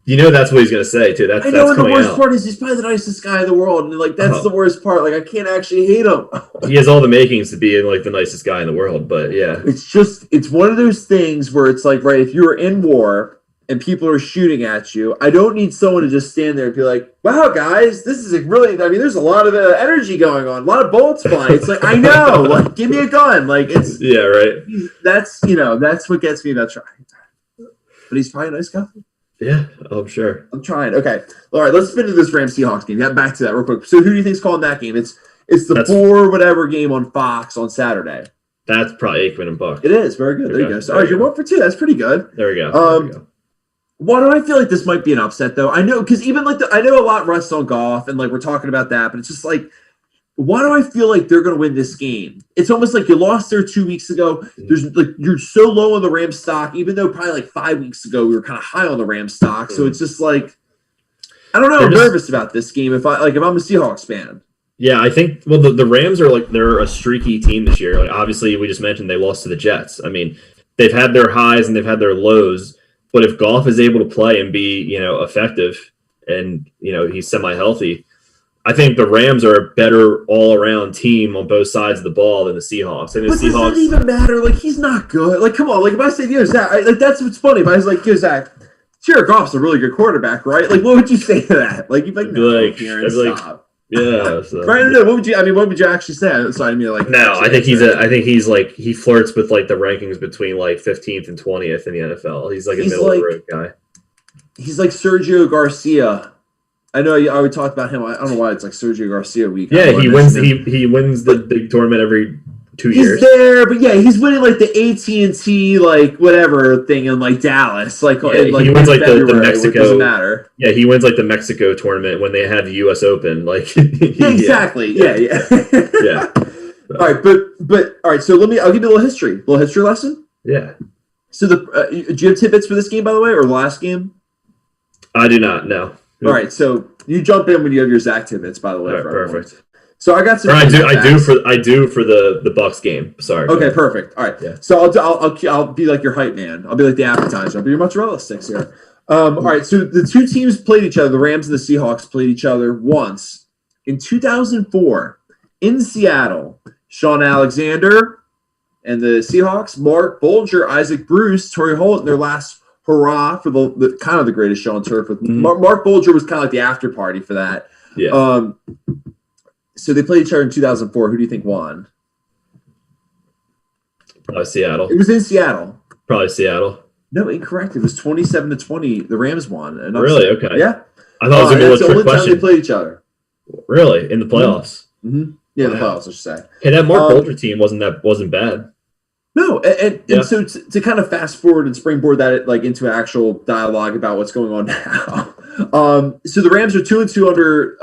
you know that's what he's going to say, too. That's and the worst part is he's probably the nicest guy in the world. And, like, that's the worst part. Like, I can't actually hate him. He has all the makings to be, like, the nicest guy in the world. But, yeah. It's one of those things where it's like, right, if you were in war and people are shooting at you, I don't need someone to just stand there and be like, wow, guys, this is really, I mean, there's a lot of energy going on, a lot of bullets flying. It's like, I know, like, give me a gun. Like, it's, yeah, right. That's what gets me about trying. But he's probably a nice guy. Yeah, I'm sure. I'm trying. Okay. All right, let's spin to this Rams Seahawks game. Yeah, back to that real quick. So who do you think's calling that game? It's the 4 whatever game on Fox on Saturday. That's probably Aikman and Buck. It is. Very good. There you go. So, all right, you're 1 for 2. That's pretty good. There we go. Why do I feel like this might be an upset, though? I know, because even like I know a lot rests on Goff, and like we're talking about that, but it's just like, why do I feel like they're going to win this game? It's almost like you lost there 2 weeks ago. There's like you're so low on the Rams stock, even though probably like 5 weeks ago we were kind of high on the Rams stock. So it's just like, I don't know. I'm nervous about this game if I'm a Seahawks fan. Yeah, I think the Rams are like they're a streaky team this year. Like obviously we just mentioned they lost to the Jets. I mean, they've had their highs and they've had their lows. But if Goff is able to play and be, effective and, he's semi-healthy, I think the Rams are a better all-around team on both sides of the ball than the Seahawks. And does that even matter? Like, he's not good. Like, come on. Like, if I say, Zach, like, that's what's funny. If I was like, Zach, Jared Goff's a really good quarterback, right? Like, what would you say to that? Like, you'd be like, no, Karen, stop. Yeah. So. Right. No, what would you actually say? So I mean, like, no, I think he's like he flirts with like the rankings between like 15th and 20th in the NFL. He's like a middle of the road guy. He's like Sergio Garcia. I know I would talk about him. I don't know why it's like Sergio Garcia week. Yeah, he wins. He wins the big tournament every 2 years. He's there, but yeah, he's winning like the AT&T like whatever thing in like Dallas. Like, yeah, he wins like the Mexico. Doesn't matter. Yeah, he wins like the Mexico tournament when they had the U.S. Open. Like exactly. Yeah. Yeah. All right, but all right. So I'll give you a little history lesson. Yeah. So do you have tidbits for this game, by the way, or the last game? I do not. No. All right, so you jump in when you have your Zach tidbits, by the way. All right, perfect. So I got some. I do for the Bucks game. Sorry. Okay, perfect. All right. Yeah. So I'll be like your hype man. I'll be like the appetizer. I'll be your mozzarella sticks here. All right. So the two teams played each other. The Rams and the Seahawks played each other once in 2004 in Seattle. Sean Alexander and the Seahawks. Mark Bulger, Isaac Bruce, Torrey Holt in their last hurrah for the kind of the greatest show on turf. With Mark Bulger was kind of like the after party for that. Yeah. So they played each other in 2004. Who do you think won? Probably Seattle. It was in Seattle. Probably Seattle. No, incorrect. It was 27-20. The Rams won. Really? Okay. Yeah. I thought it was going to be a trick question. That's the only time they played each other. Really? In the playoffs? Mm-hmm. Yeah, the playoffs, I should say. Hey, that Mark Bulger team wasn't bad. No, and so to kind of fast forward and springboard that like into an actual dialogue about what's going on now. So the Rams are 2-2 under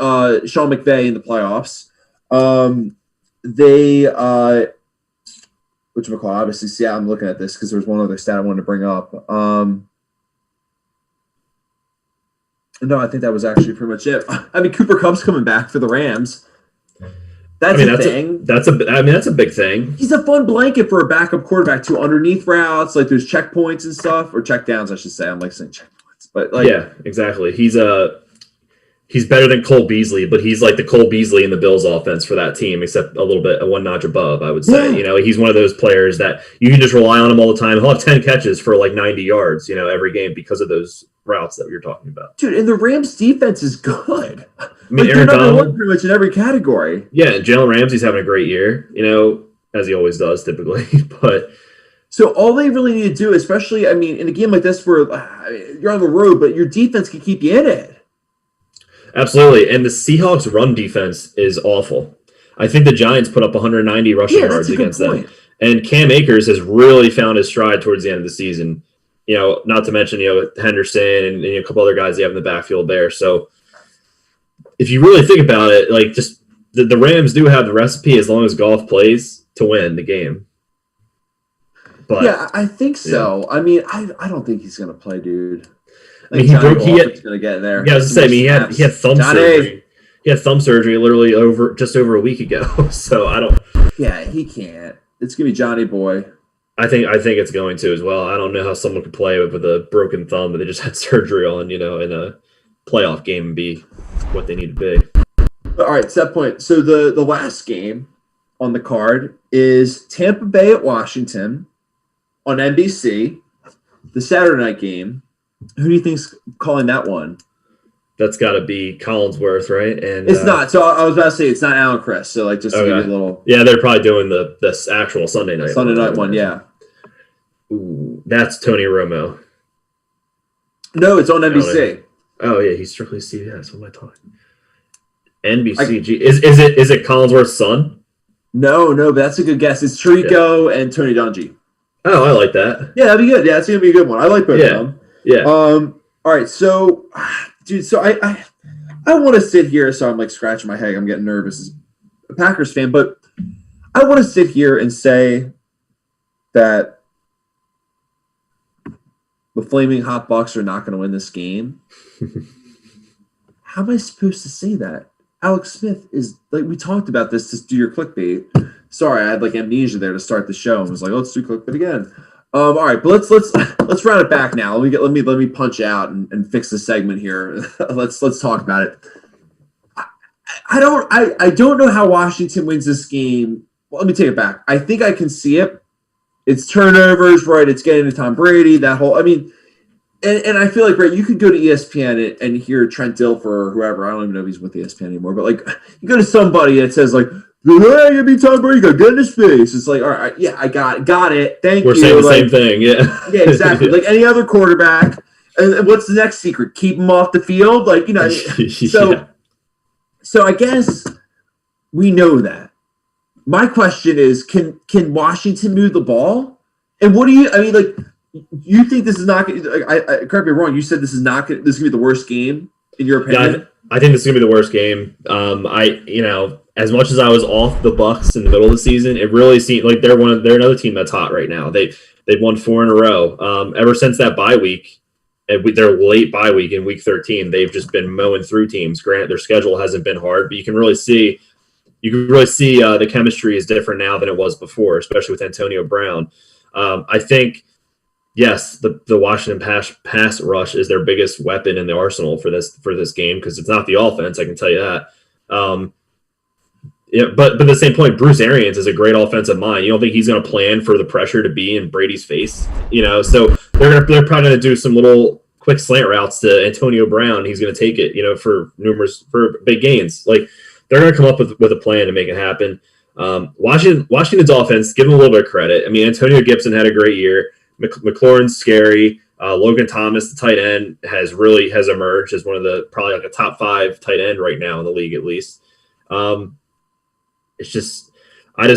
Sean McVay in the playoffs. They whatchamacallit, obviously, see, I'm looking at this because there's one other stat I wanted to bring up. No, I think that was actually pretty much it. I mean, Cooper Kupp's coming back for the Rams. That's I mean, a thing. That's a big thing. He's a fun blanket for a backup quarterback too. Underneath routes, like there's checkpoints and stuff, or checkdowns, I should say. I'm like saying checkpoints, but like yeah, exactly. He's better than Cole Beasley, but he's like the Cole Beasley in the Bills offense for that team, except a little bit one notch above, I would say. Yeah. He's one of those players that you can just rely on him all the time. He'll have 10 catches for like 90 yards, every game because of those routes that you're talking about. Dude, and the Rams defense is good. I mean, they're number one pretty much in every category. Yeah, and Jalen Ramsey's having a great year, as he always does typically. But so all they really need to do, especially, in a game like this where you're on the road, but your defense can keep you in it. Absolutely, and the Seahawks' run defense is awful. I think the Giants put up 190 rushing yards against them. And Cam Akers has really found his stride towards the end of the season. Not to mention, Henderson and a couple other guys they have in the backfield there. So if you really think about it, like just the Rams do have the recipe as long as Goff plays to win the game. But yeah, I think so. Yeah. I don't think he's going to play, dude. He had going to get there. Yeah, I was going to say, he had thumb surgery. He had thumb surgery literally just over a week ago. So I don't. Yeah, he can't. It's going to be Johnny Boy. I think it's going to as well. I don't know how someone could play with a broken thumb that they just had surgery on, in a playoff game and be what they need to be. All right, to that point. So the last game on the card is Tampa Bay at Washington on NBC, the Saturday night game. Who do you think's calling that one? That's got to be Collinsworth, right? And it's not. So I was about to say it's not Alan Chris. So like just to give you a little. Yeah, they're probably doing this actual Sunday night. Sunday night one, yeah. Ooh, that's Tony Romo. No, it's on NBC. Oh yeah, he's strictly CBS. What am I talking? NBC. Is it Collinsworth's son? No, but that's a good guess. It's Tirico and Tony Dungy. Oh, I like that. Yeah, that'd be good. Yeah, it's gonna be a good one. I like both of them. Yeah. All right. So, dude. So I want to sit here. So I'm like scratching my head. I'm getting nervous as a Packers fan, but I want to sit here and say that the Flaming Hot Bucks are not going to win this game. How am I supposed to say that? Alex Smith is like, we talked about this to do your clickbait. Sorry, I had like amnesia there to start the show and was like, let's do clickbait again. All right, but let's round it back now. Let me punch out and fix the segment here. let's talk about it. I don't know how Washington wins this game. Well, let me take it back. I think I can see it. It's turnovers, right? It's getting to Tom Brady. That whole, and I feel like, right, you could go to ESPN and hear Trent Dilfer or whoever. I don't even know if he's with ESPN anymore, but like you go to somebody that says like, hey, you beat Tom Brady, get in his face. It's like, all right, yeah, I got it. Thank you. We're saying the same thing, yeah. Yeah, exactly. Like any other quarterback. And what's the next secret? Keep him off the field, like Yeah. So I guess we know that. My question is, can Washington move the ball? And what do you? You think this is not? Correct me if I'm wrong. You said this is not. This is gonna be the worst game in your opinion. Yeah, I think this is gonna be the worst game. As much as I was off the Bucks in the middle of the season, it really seemed like they're another team that's hot right now. They've won 4 in a row. Ever since that bye week, their late bye week in week 13, they've just been mowing through teams. Granted, their schedule hasn't been hard, but you can really see the chemistry is different now than it was before, especially with Antonio Brown. I think, yes, the Washington pass rush is their biggest weapon in the arsenal for this game because it's not the offense. I can tell you that. Yeah, but at the same point, Bruce Arians is a great offensive mind. You don't think he's going to plan for the pressure to be in Brady's face, So they're probably going to do some little quick slant routes to Antonio Brown. He's going to take it, for big gains. Like they're going to come up with a plan to make it happen. Washington's offense, give them a little bit of credit. Antonio Gibson had a great year. McLaurin's scary. Logan Thomas, the tight end, has emerged as one of the probably like a top 5 tight end right now in the league at least. I just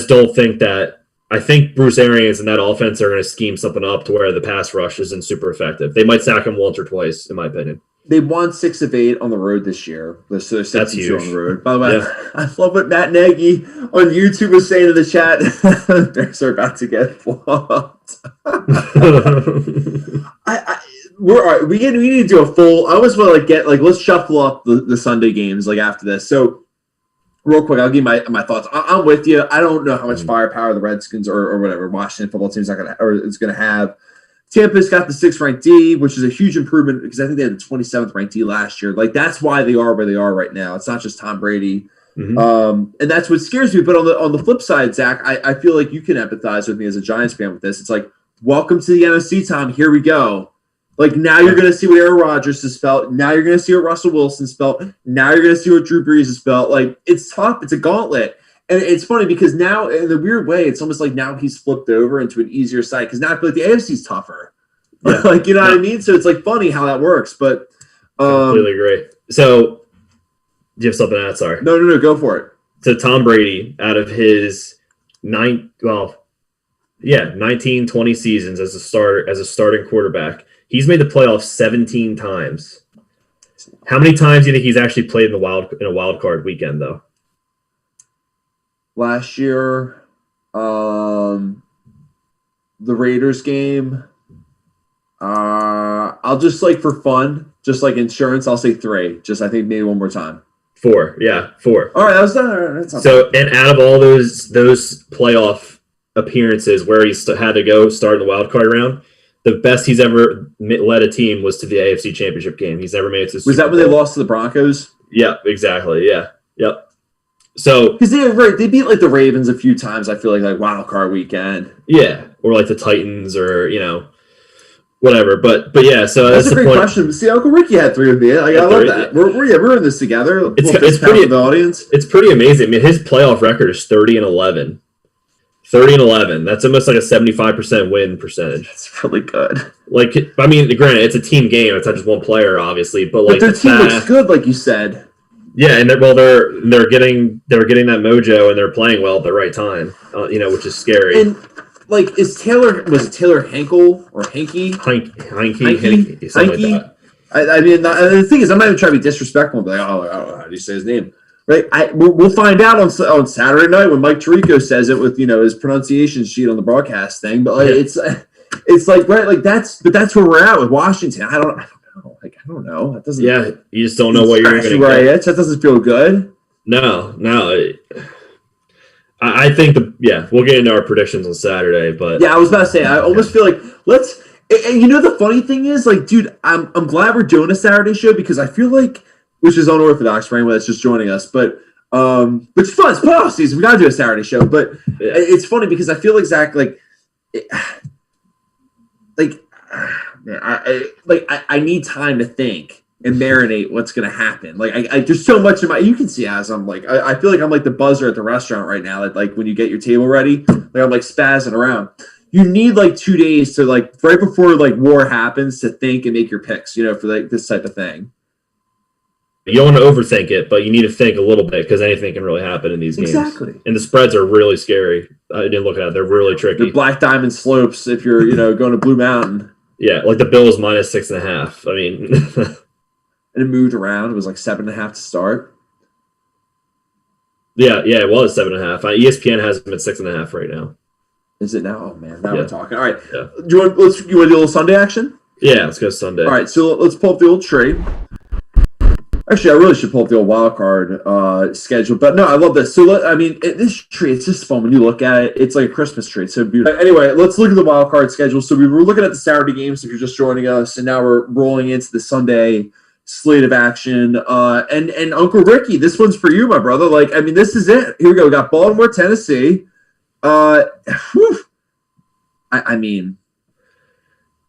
don't think that. I think Bruce Arians and that offense are going to scheme something up to where the pass rush isn't super effective. They might sack him once or twice, in my opinion. They won 6 of 8 on the road this year. So that's huge. On the road. By the way, yeah. I love what Matt Nagy on YouTube was saying in the chat. The Bears are about to get flopped. We're all right. We need to do a full. I always want to let's shuffle up the Sunday games after this. So real quick, I'll give you my thoughts. I'm with you. I don't know how much firepower the Redskins or whatever Washington football team's not gonna or is gonna have. Tampa's got the 6th ranked D, which is a huge improvement because I think they had the 27th ranked D last year. Like that's why they are where they are right now. It's not just Tom Brady. And that's what scares me. But on the flip side, Zach, I feel like you can empathize with me as a Giants fan with this. It's like, welcome to the NFC, Tom. Here we go. Like now you're going to see what Aaron Rodgers has felt. Now you're going to see what Russell Wilson's felt. Now you're going to see what Drew Brees has felt. Like it's tough. It's a gauntlet. And it's funny because now, in a weird way, it's almost like now he's flipped over into an easier side because now I feel like the AFC's tougher. Yeah. Like, you know what I mean? So it's like funny how that works. But completely agree. So, do you have something to add? Sorry. No, go for it. So Tom Brady, out of his 19, 20 seasons as a starting quarterback, he's made the playoffs 17 times. How many times do you think he's actually played in a wild card weekend, though? Last year, the Raiders game. I'll just like for fun, just like insurance, I'll say 3. Just I think maybe one more time. 4, yeah, 4. All right, that's not so. And out of all those playoff appearances where he had to go start in the wild card round, the best he's ever led a team was to the AFC Championship game. He's never made it to the Super Bowl. Was that when they lost to the Broncos? Yeah, exactly. Yeah, yep. So because they beat like the Ravens a few times. I feel like wild card weekend. Yeah, or like the Titans, or whatever. But yeah. So that's a great question. See, Uncle Ricky had 3 with me. Like, I love that. We're in this together. It's pretty the audience. It's pretty amazing. I mean, his playoff record is 30-11. 30-11. That's almost like a 75% win percentage. That's really good. Like, I mean, granted, it's a team game. It's not just one player, obviously. But their team looks good, like you said. Yeah, and they're getting that mojo, and they're playing well at the right time. Which is scary. And like, was it Taylor Henkel or Hanky? Hanky, something like that. I mean, the thing is, I'm not even trying to be disrespectful. But like, how do you say his name? Right? We'll find out on Saturday night when Mike Tirico says it with his pronunciation sheet on the broadcast thing. But like, it's like right, like that's where we're at with Washington. I don't know. I don't know. That doesn't. Yeah, you just don't know what you're going to get. That doesn't feel good. No. I think we'll get into our predictions on Saturday, but yeah, I was about to say I almost feel like let's. And the funny thing is, like, dude, I'm glad we're doing a Saturday show because I feel like, which is unorthodox for anyone that's just joining us, but which is fun. It's playoff season. We got to do a Saturday show, but it's funny because I feel like Zach, I need time to think and marinate what's going to happen. Like, there's so much in you can see as I'm like, I feel like I'm like the buzzer at the restaurant right now. Like when you get your table ready, like I'm like spazzing around. You need like 2 days to like right before like war happens to think and make your picks, for like this type of thing. You don't want to overthink it, but you need to think a little bit because anything can really happen in these games. Exactly. And the spreads are really scary. I didn't look at it. They're really tricky. The Black Diamond slopes if you're, going to Blue Mountain. Yeah, like the Bills minus 6.5. I mean, and it moved around. It was like 7.5 to start. Yeah, it was 7.5. ESPN has them at 6.5 right now. Is it now? Oh man, now we're talking. All right. Yeah. Do you want to do a little Sunday action? Yeah, let's go Sunday. All right, so let's pull up the old trade. Actually, I really should pull up the old Wildcard schedule, but no, I love this. So, this tree, it's just fun when you look at it. It's like a Christmas tree. It's so beautiful. Anyway, let's look at the Wildcard schedule. So we were looking at the Saturday games if you're just joining us, and now we're rolling into the Sunday slate of action. And Uncle Ricky, this one's for you, my brother. This is it. Here we go. We got Baltimore, Tennessee.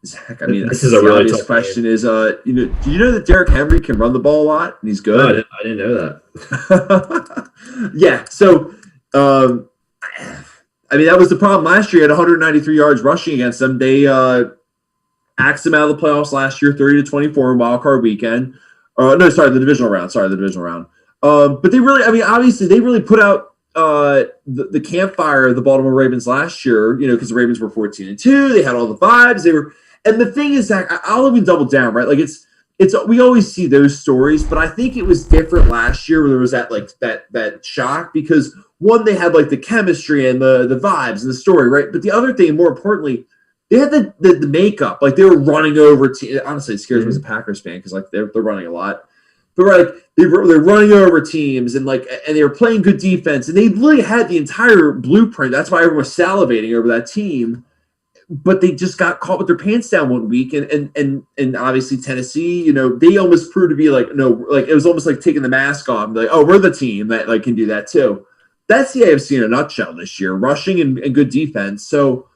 Zach, this is a really tough question. Is do you know that Derrick Henry can run the ball a lot and he's good? No, I didn't know that. Yeah, so that was the problem last year. He had 193 yards rushing against them. They axed him out of the playoffs last year, 30-24 wild card weekend. The divisional round. But they really, obviously they really put out the campfire of the Baltimore Ravens last year, because the Ravens were 14-2. They had all the vibes. And the thing is, Zach, I'll even double down, right? Like it's we always see those stories, but I think it was different last year where there was that shock because one, they had like the chemistry and the vibes and the story, right? But the other thing, more importantly, they had the makeup. Like they were running over. Honestly, it scares me as a Packers fan because like they're running a lot. but they're running over teams and they were playing good defense, and they literally had the entire blueprint. That's why everyone was salivating over that team. But they just got caught with their pants down one week, and obviously Tennessee, they almost proved to be it was almost like taking the mask off and be like, oh, we're the team that can do that too. That's the AFC in a nutshell this year, rushing and good defense. So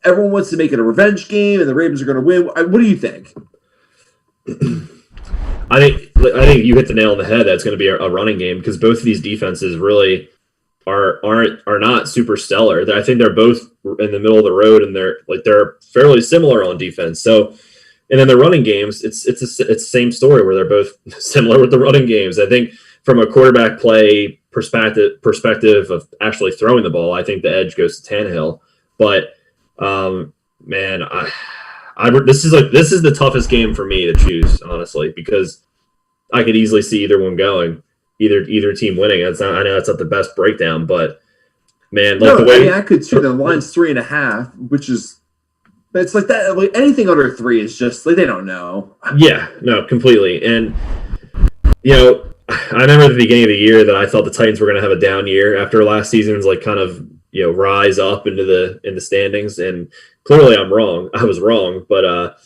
everyone wants to make it a revenge game, and the Ravens are going to win. What do you think? I think you hit the nail on the head. That's going to be a running game because both of these defenses really are not super stellar. I think they're both in the middle of the road, and they're fairly similar on defense. So, and then the running games, it's the same story where they're both similar with the running games. I think from a quarterback play perspective of actually throwing the ball, I think the edge goes to Tannehill. But man, this is the toughest game for me to choose, honestly, because I could easily see either one going. Either team winning. I know that's not the best breakdown, but man, I could too. The line's 3.5, which is it's like that. Like anything under 3 is just like they don't know. Yeah, no, completely. And I remember at the beginning of the year that I thought the Titans were going to have a down year after last season's kind of rise up into the standings, and clearly I was wrong, but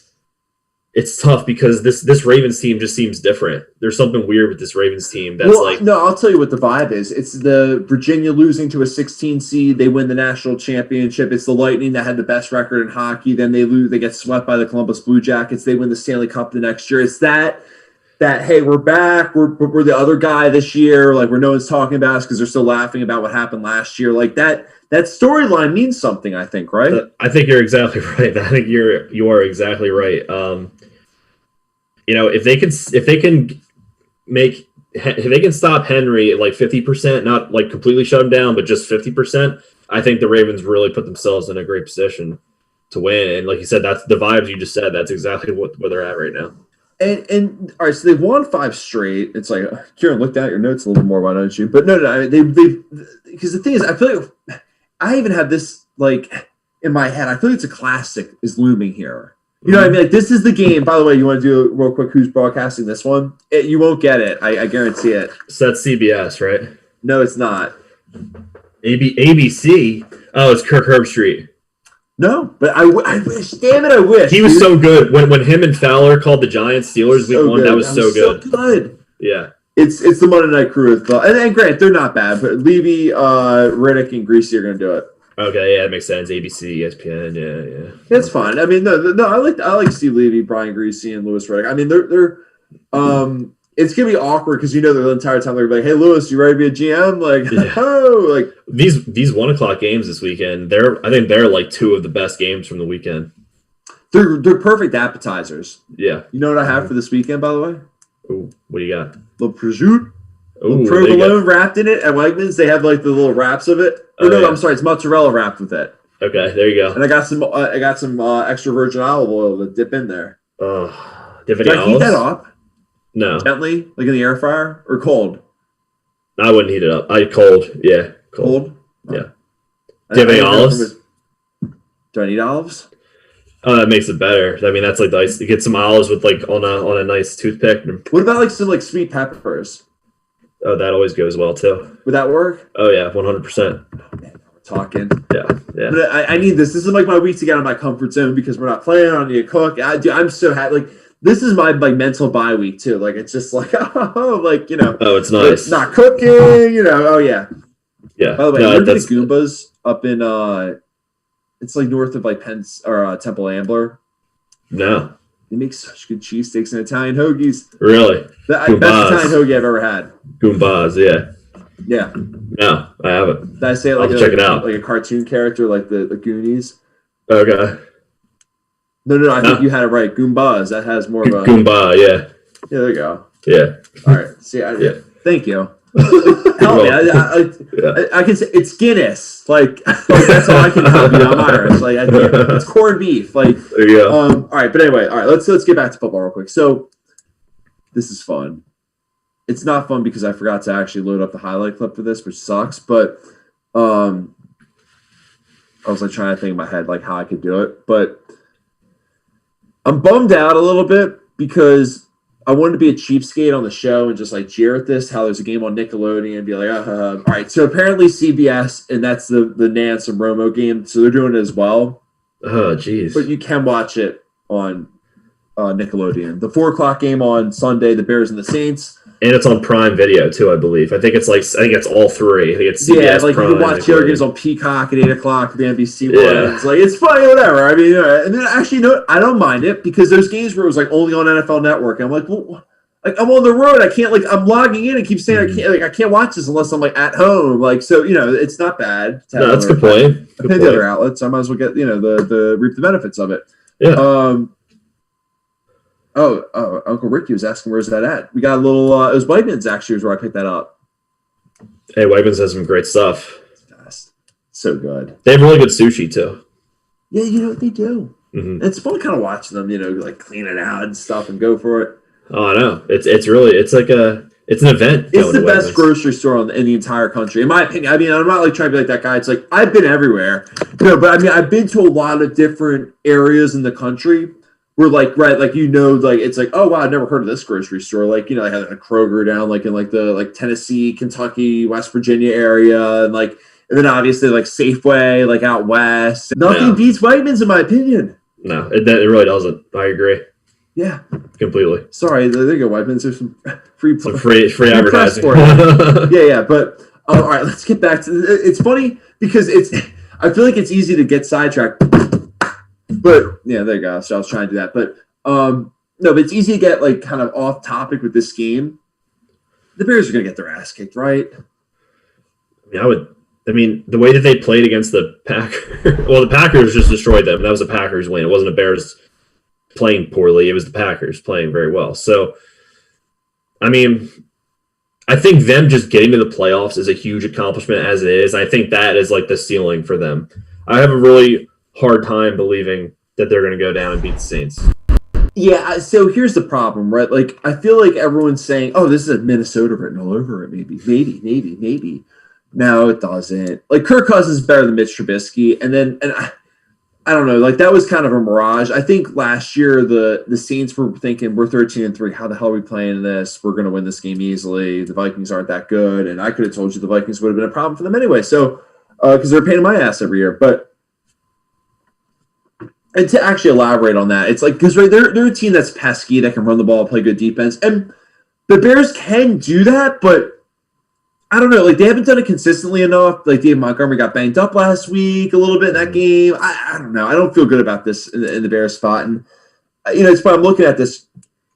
it's tough because this Ravens team just seems different. There's something weird with this Ravens team. No, I'll tell you what the vibe is. It's the Virginia losing to a 16 seed. They win the national championship. It's the Lightning that had the best record in hockey. Then they lose. They get swept by the Columbus Blue Jackets. They win the Stanley Cup the next year. It's that hey, we're back. We're the other guy this year. Where no one's talking about us because they're still laughing about what happened last year. That storyline means something. I think, right? I think you're exactly right. I think you are exactly right. If they can stop Henry at 50%, not completely shut him down, but just 50%, I think the Ravens really put themselves in a great position to win. And like you said, that's the vibes you just said. That's exactly where they're at right now. And all right, so they've won 5 straight. It's like, Kieran, look down at your notes a little more, why don't you? But no, they because the thing is, I feel like I even have this in my head. I feel like it's a classic is looming here. You know what I mean? This is the game. By the way, you want to do real quick who's broadcasting this one? You won't get it. I guarantee it. So that's CBS, right? No, it's not. ABC? Oh, it's Kirk Herbstreit. No, but I wish. Damn it, I wish. He was so good. When him and Fowler called the Giants Steelers week 1, that was so good. So good. Yeah. It's the Monday Night Crew as well. And grant, they're not bad, but Levy, Riddick, and Greasy are going to do it. Okay, yeah, it makes sense. ABC, ESPN, yeah. It's fine. I mean, no, I like Steve Levy, Brian Greasy, and Louis Riddick. I mean, they're it's gonna be awkward because the entire time they're like, "Hey, Louis, you ready to be a GM?" These 1:00 games this weekend. I think they're 2 of the best games from the weekend. They're perfect appetizers. Yeah. You know what I have for this weekend, by the way? Ooh, what do you got? Little prosciutto. Ooh, provolone wrapped in it at Wegmans. They have the little wraps of it. I'm sorry, it's mozzarella wrapped with it. Okay, there you go. And I got some extra virgin olive oil to dip in there. Do you have any Did I heat that up? No. Gently, in the air fryer or cold? I wouldn't heat it up. Cold. Yeah, cold. Yeah. Do you have any olives? Do I need olives? That makes it better. I mean, that's the ice. You get some olives with on a nice toothpick. What about some sweet peppers? Oh, that always goes well too. Would that work? Oh yeah, 100%. We're talking. Yeah. But I need this. This is my week to get out of my comfort zone because we're not playing. I need to cook. I'm so happy. This is my mental bye week too. It's just Oh, it's nice. It's not cooking. Oh yeah. Yeah. By the way, remember the Goombas up in it's north of Penn's or Temple Ambler. No. They make such good cheesesteaks and Italian hoagies. Really? Best Italian hoagie I've ever had. Goombas, yeah. Yeah. No, I haven't. Did I say it I'll check it out. Like a cartoon character, like the Goonies? Okay. No, I think you had it right. Goombas. That has more of a... Goomba, yeah. Yeah, there you go. Yeah. All right. See, thank you. Help me. I can say it's Guinness. That's all I can help you. I'm Irish. It's corned beef. There you go. All right, but anyway, all right. Let's get back to football real quick. So this is fun. It's not fun because I forgot to actually load up the highlight clip for this, which sucks. But I was trying to think in my head how I could do it. But I'm bummed out a little bit because I wanted to be a cheapskate on the show and just like jeer at this. How there's a game on Nickelodeon and be like, all right. So apparently CBS, and that's the Nance and Romo game. So they're doing it as well. Oh, geez. But you can watch it on Nickelodeon. The 4:00 game on Sunday, the Bears and the Saints. And it's on Prime Video too, I believe. I think it's all three. I think it's CBS, like Prime, you can watch the other games on Peacock at 8:00, the NBC one. Yeah. It's like it's funny, whatever. I mean, and then actually, I don't mind it because there's games where it was like only on NFL Network. And I'm like, well, like I'm on the road. I can't I'm logging in and keep saying I can't watch this unless I'm like at home. Like so, it's not bad. No, that's a good point. I pay the other outlets. I might as well get the reap the benefits of it. Yeah. Uncle Ricky was asking where's that at. We got a little. It was Wegmans actually was where I picked that up. Hey, Wegmans has some great stuff. That's so good. They have really good sushi too. Yeah, they do. Mm-hmm. It's fun kind of watching them, like clean it out and stuff and go for it. Oh, I know. It's an event. It's the best grocery store in the entire country, in my opinion. I mean, I'm not like trying to be like that guy. It's like I've been everywhere, but I mean, I've been to a lot of different areas in the country. We're like it's like, oh wow, I've never heard of this grocery store. Like, they had a Kroger down like in like the Tennessee, Kentucky, West Virginia area, and then obviously like Safeway like out west. Nothing beats Wegmans in my opinion. No, it really doesn't. I agree. Yeah, completely. Sorry, there you go, Wegmans. There's some free advertising. yeah, but all right, let's get back to it's funny because I feel like it's easy to get sidetracked. But yeah, there you go. So I was trying to do that, but no, but it's easy to get like kind of off topic with this game. The Bears are going to get their ass kicked, right? I mean, the way that they played against the Packers, well, the Packers just destroyed them. That was a Packers win. It wasn't a Bears playing poorly. It was the Packers playing very well. So, I mean, I think them just getting to the playoffs is a huge accomplishment as it is. I think that is like the ceiling for them. I have a really hard time believing that they're going to go down and beat the Saints. Yeah, so here's the problem, right? Like, I feel like everyone's saying, oh, this is a Minnesota written all over it, maybe. No, it doesn't. Like, Kirk Cousins is better than Mitch Trubisky, and I don't know, like, that was kind of a mirage. I think last year the Saints were thinking, we're 13-3, how the hell are we playing this? We're going to win this game easily. The Vikings aren't that good, and I could have told you the Vikings would have been a problem for them anyway, so, because they're a pain in my ass every year, but and to actually elaborate on that, it's like, because they're a team that's pesky, that can run the ball, play good defense. And the Bears can do that, but I don't know. Like, they haven't done it consistently enough. Like, Dave Montgomery got banged up last week a little bit in that game. I don't know. I don't feel good about this in the Bears spot. And, it's funny. I'm looking at this.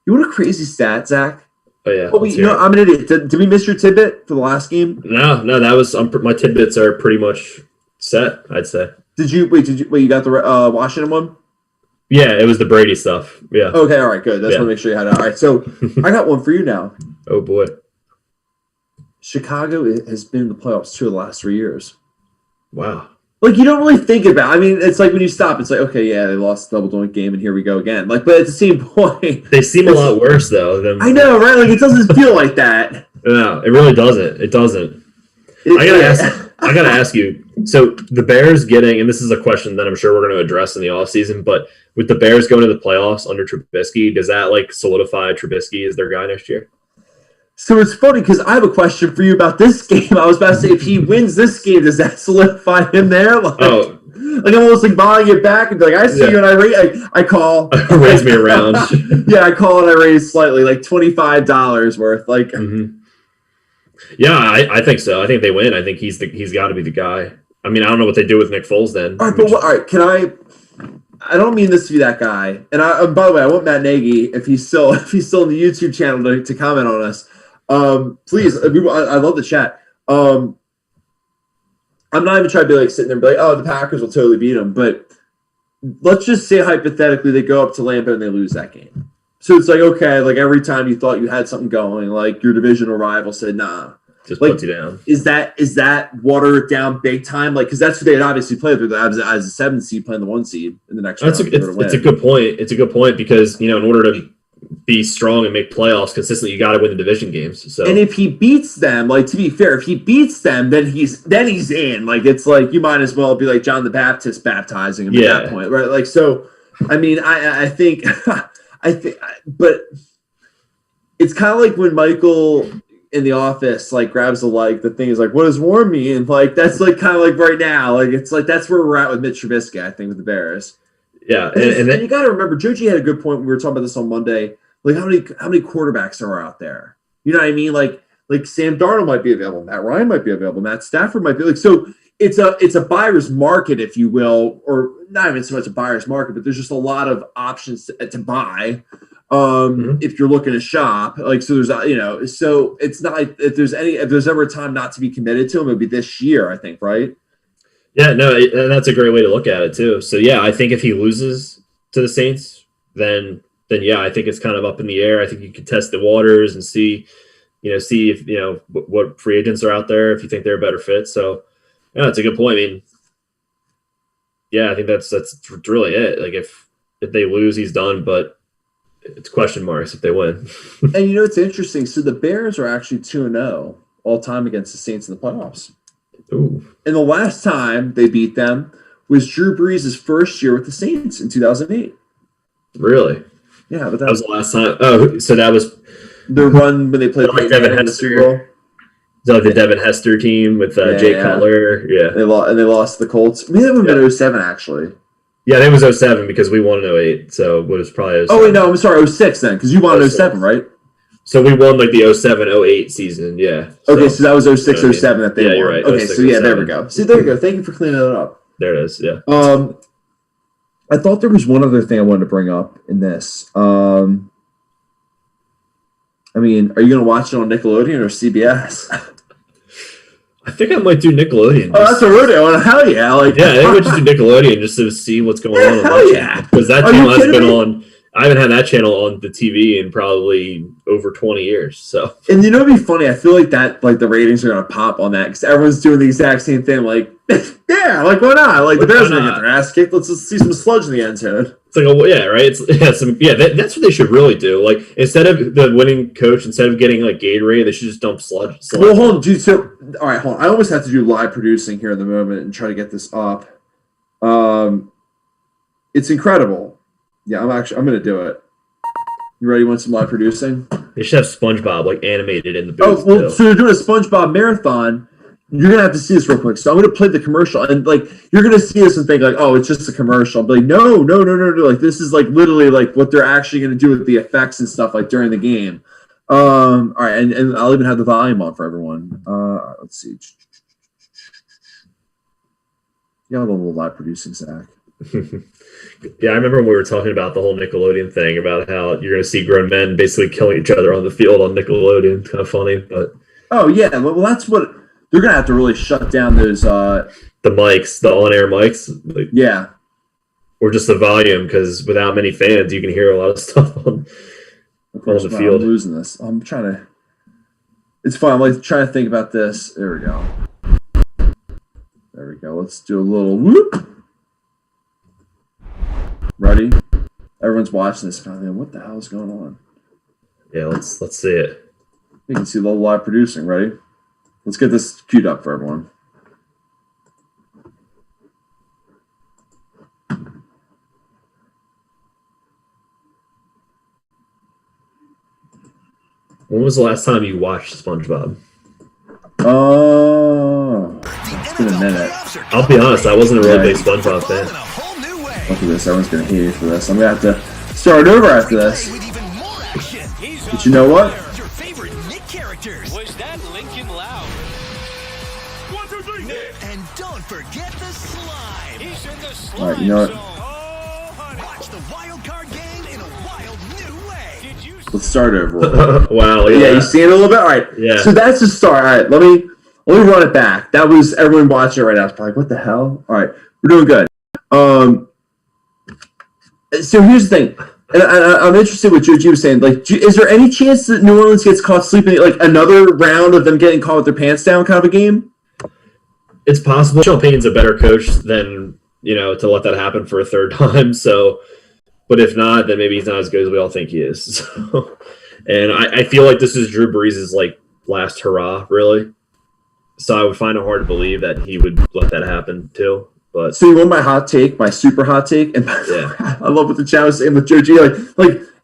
You want a crazy stat, Zach? Oh, yeah. I'm an idiot. Did we miss your tidbit for the last game? No, that was my tidbits are pretty much set, I'd say. Did you you got the Washington one? Yeah, it was the Brady stuff. Yeah. Okay, all right, good. That's want to make sure you had it. All right, so I got one for you now. Oh boy. Chicago has been in the playoffs 2 of the last 3 years. Wow. Like, you don't really think about it. I mean, it's like when you stop, it's like, okay, yeah, they lost the double doink game, and here we go again. Like, but at the same point, they seem a lot worse though. I know, right? Like, it doesn't feel like that. No, it really doesn't. It doesn't. I gotta ask you. So the Bears getting, and this is a question that I'm sure we're going to address in the offseason, but with the Bears going to the playoffs under Trubisky, does that like solidify Trubisky as their guy next year? So it's funny because I have a question for you about this game. I was about to say, if he wins this game, does that solidify him there? Like I'm almost like buying it back and be like, I see you and I call. Raise me around. Yeah, I call and I raise slightly, like $25 worth. Like, Yeah, I think so. I think they win. I think he's got to be the guy. I mean, I don't know what they do with Nick Foles then. All right, but all right, can I don't mean this to be that guy. And by the way, I want Matt Nagy, if he's still in the YouTube channel to comment on us. Please, I love the chat. I'm not even trying to be like sitting there and be like, oh, the Packers will totally beat them. But let's just say hypothetically they go up to Lambeau and they lose that game. So it's like, okay, like every time you thought you had something going, like your divisional rival said, nah. Just like, puts you down. Is that water it down big time? Like, because that's what they'd obviously play with as a 7th seed playing the 1 seed in the next round. It's a good point. It's a good point because, in order to be strong and make playoffs consistently, you got to win the division games. So, and if he beats them, like, to be fair, if he beats them, then he's in. Like, it's like you might as well be like John the Baptist baptizing him at that point, right? Like, so I mean, I think, but it's kind of like when Michael in The Office like grabs the thing is like, what does warm mean? Like that's like kind of like right now, like it's like that's where we're at with Mitch Trubisky, I think, with the Bears. Yeah, and then you got to remember, Joji had a good point when we were talking about this on Monday. Like how many quarterbacks are out there? You know what I mean? Like Sam Darnold might be available, Matt Ryan might be available, Matt Stafford might be like so. It's a buyer's market, if you will, or not even so much a buyer's market, but there's just a lot of options to buy if you're looking to shop. Like so, there's so it's not like if there's ever a time not to be committed to him, it would be this year, I think, right? Yeah, no, and that's a great way to look at it too. So yeah, I think if he loses to the Saints, then yeah, I think it's kind of up in the air. I think you could test the waters and see if what free agents are out there if you think they're a better fit. So. Yeah, that's a good point. I mean, yeah, I think that's really it. Like if they lose, he's done, but it's question marks if they win. And it's interesting. So the Bears are actually 2-0 all time against the Saints in the playoffs. Ooh. And the last time they beat them was Drew Brees' first year with the Saints in 2008. Really? Yeah, but that was the last time. Oh, so that was the run when they played Devin Hester. So the Devin Hester team with Jay Cutler. Yeah. They lost the Colts. We haven't been 07, actually. Yeah, it was 07 because we won in 08. So it was probably 07. Oh, wait, no, I'm sorry. 06 then, because you won in 07, right? So we won like the 07-08 season, yeah. Okay, so that was 06-07 that they won. You're right. Okay, so there we go. See, there you go. Thank you for cleaning it up. There it is, yeah. I thought there was one other thing I wanted to bring up in this. I mean, are you going to watch it on Nickelodeon or CBS? I think I might do Nickelodeon. Oh, that's what we're doing. Hell yeah. I think we just do Nickelodeon just to see what's going on. Hell yeah. Because that channel has been on. I haven't had that channel on the TV in probably over 20 years. So, and it'd be funny. I feel like that, the ratings are going to pop on that because everyone's doing the exact same thing. Like, yeah, why not? Like, the Bears are going to get their ass kicked. Let's just see some sludge in the end zone. It's like, yeah, right? That's what they should really do. Like, instead of the winning coach, instead of getting, Gatorade, they should just dump sludge. Well, hold on, dude. So, all right, hold on. I almost have to do live producing here in the moment and try to get this up. It's incredible. Yeah, I'm going to do it. You ready? Want some live producing? They should have SpongeBob, animated in the booth. Oh, well, so they're doing a SpongeBob marathon. You're going to have to see this real quick. So I'm going to play the commercial. And, you're going to see this and think, oh, it's just a commercial. But, no. Like, this is, literally, what they're actually going to do with the effects and stuff, during the game. All right, and I'll even have the volume on for everyone. Let's see. You got a little live producing, Zach. Yeah, I remember when we were talking about the whole Nickelodeon thing, about how you're going to see grown men basically killing each other on the field on Nickelodeon. It's kind of funny, but... Oh, yeah. Well, that's what... They're going to have to really shut down those... the mics, the on-air mics. Yeah. Or just the volume, because without many fans, you can hear a lot of stuff on the field. I'm losing this. I'm trying to... It's fun. I'm trying to think about this. There we go. There we go. Let's do a little whoop. Ready? Everyone's watching this. What the hell is going on? Yeah, let's see it. You can see the live producing. Ready? Let's get this queued up for everyone. When was the last time you watched SpongeBob? It's been a minute. I'll be honest, I wasn't a really big SpongeBob fan. Look at this. Everyone's going to hate me for this. I'm going to have to start over after this. But you know what? Was that Lincoln Loud? 1, 2, 3. And don't forget the slime. He's in the slime. All right, you know what? Watch the Wildcard game in a wild new way. Let's start over. Wow. Yeah, you see it a little bit? All right. Yeah. So that's the start. All right, let me run it back. That was everyone watching it right now. It's probably, what the hell? All right, we're doing good. So here's the thing, and I'm interested in what Joji was saying. Is there any chance that New Orleans gets caught sleeping, another round of them getting caught with their pants down kind of a game? It's possible. Sean Payton's a better coach than, to let that happen for a third time. So, but if not, then maybe he's not as good as we all think he is. So, and I feel like this is Drew Brees' last hurrah, really. So I would find it hard to believe that he would let that happen too. But so you want my hot take, my super hot take, and yeah. I love what the chat was saying with Joji.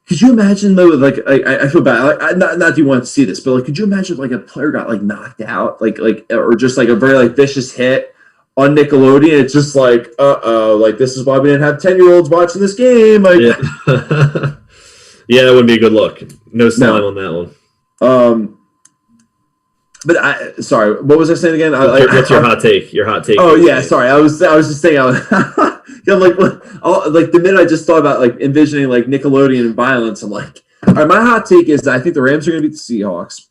Could you imagine though? Like, I feel bad. Like, not do you want to see this, but like, could you imagine like a player got like knocked out, like, or just like a very like vicious hit on Nickelodeon? It's just like, like this is why we didn't have 10-year-olds watching this game. Like, yeah, yeah, that wouldn't be a good look. No slime on that one. But sorry, what was I saying again? What's your hot take? Your hot take. Oh yeah, sorry. I was just saying. I'm like the minute I just thought about like envisioning like Nickelodeon and violence, I'm like, all right, my hot take is that I think the Rams are going to beat the Seahawks.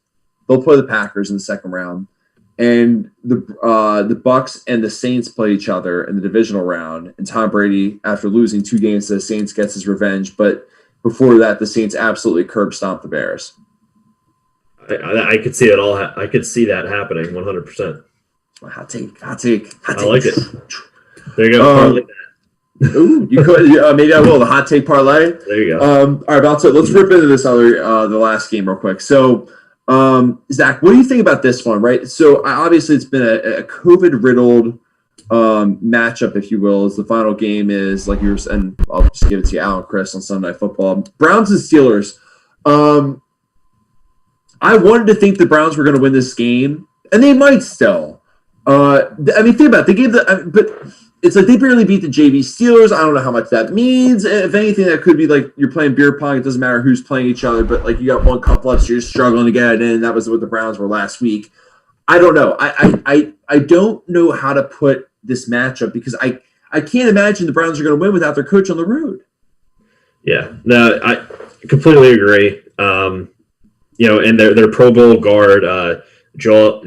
They'll play the Packers in the second round, and the Bucks and the Saints play each other in the divisional round. And Tom Brady, after losing 2 games to the Saints, gets his revenge. But before that, the Saints absolutely curb stomp the Bears. I could see it all. I could see that happening 100%. Hot take. I like it. There you go. Ooh, you could maybe I will the hot take parlay. There you go. All right, let's rip into this the last game real quick. So, Zach, what do you think about this one? Right. So obviously it's been a COVID riddled matchup, if you will. As the final game is like yours, and I'll just give it to you, Alan, Chris, on Sunday Night Football. Browns and Steelers. I wanted to think the Browns were going to win this game, and they might still. I mean, think about it. They gave but it's like they barely beat the JV Steelers. I don't know how much that means. If anything, that could be like you're playing beer pong. It doesn't matter who's playing each other, but like you got one cup left, so you're struggling to get it in. That was what the Browns were last week. I don't know. I don't know how to put this matchup because I can't imagine the Browns are going to win without their coach on the road. Yeah, no, I completely agree. And their Pro Bowl guard, Joel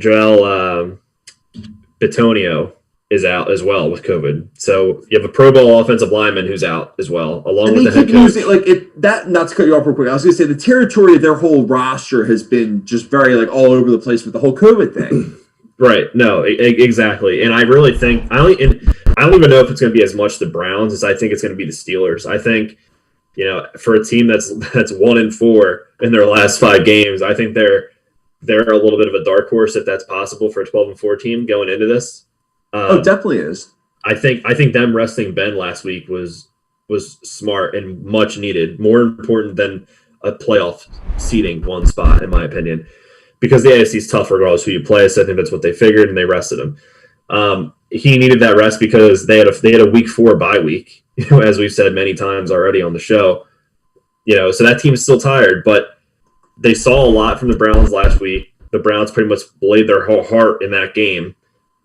Bitonio, is out as well with COVID. So you have a Pro Bowl offensive lineman who's out as well, along with the head coach. Not to cut you off real quick, I was going to say the territory of their whole roster has been just very like all over the place with the whole COVID thing. Right. No, exactly. And I really think I don't even know if it's going to be as much the Browns as I think it's going to be the Steelers. I think, for a team that's 1-4 in their last 5 games, I think they're a little bit of a dark horse if that's possible for a 12-4 team going into this. Definitely is. I think them resting Ben last week was smart and much needed, more important than a playoff seeding one spot, in my opinion, because the AFC is tough regardless who you play. So I think that's what they figured, and they rested him. He needed that rest because they had a week 4 bye week, as we've said many times already on the show. So that team's still tired, but they saw a lot from the Browns last week. The Browns pretty much played their whole heart in that game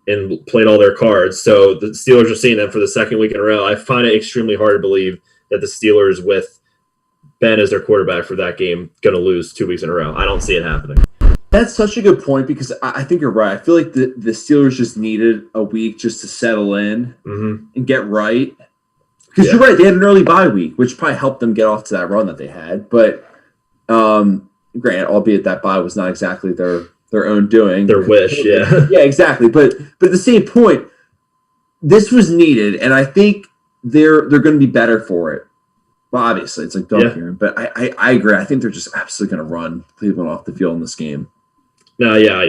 and played all their cards. So the Steelers are seeing them for the second week in a row. I find it extremely hard to believe that the Steelers, with Ben as their quarterback for that game, going to lose 2 weeks in a row. I don't see it happening. That's such a good point because I think you're right. I feel like the Steelers just needed a week just to settle in and get right. Because you're right, they had an early bye week, which probably helped them get off to that run that they had. But granted, albeit that bye was not exactly their own doing. Their wish, yeah. Yeah, exactly. But at the same point, this was needed, and I think they're going to be better for it. Well, obviously, it's like hearing, but I agree. I think they're just absolutely going to run Cleveland off the field in this game. No, yeah,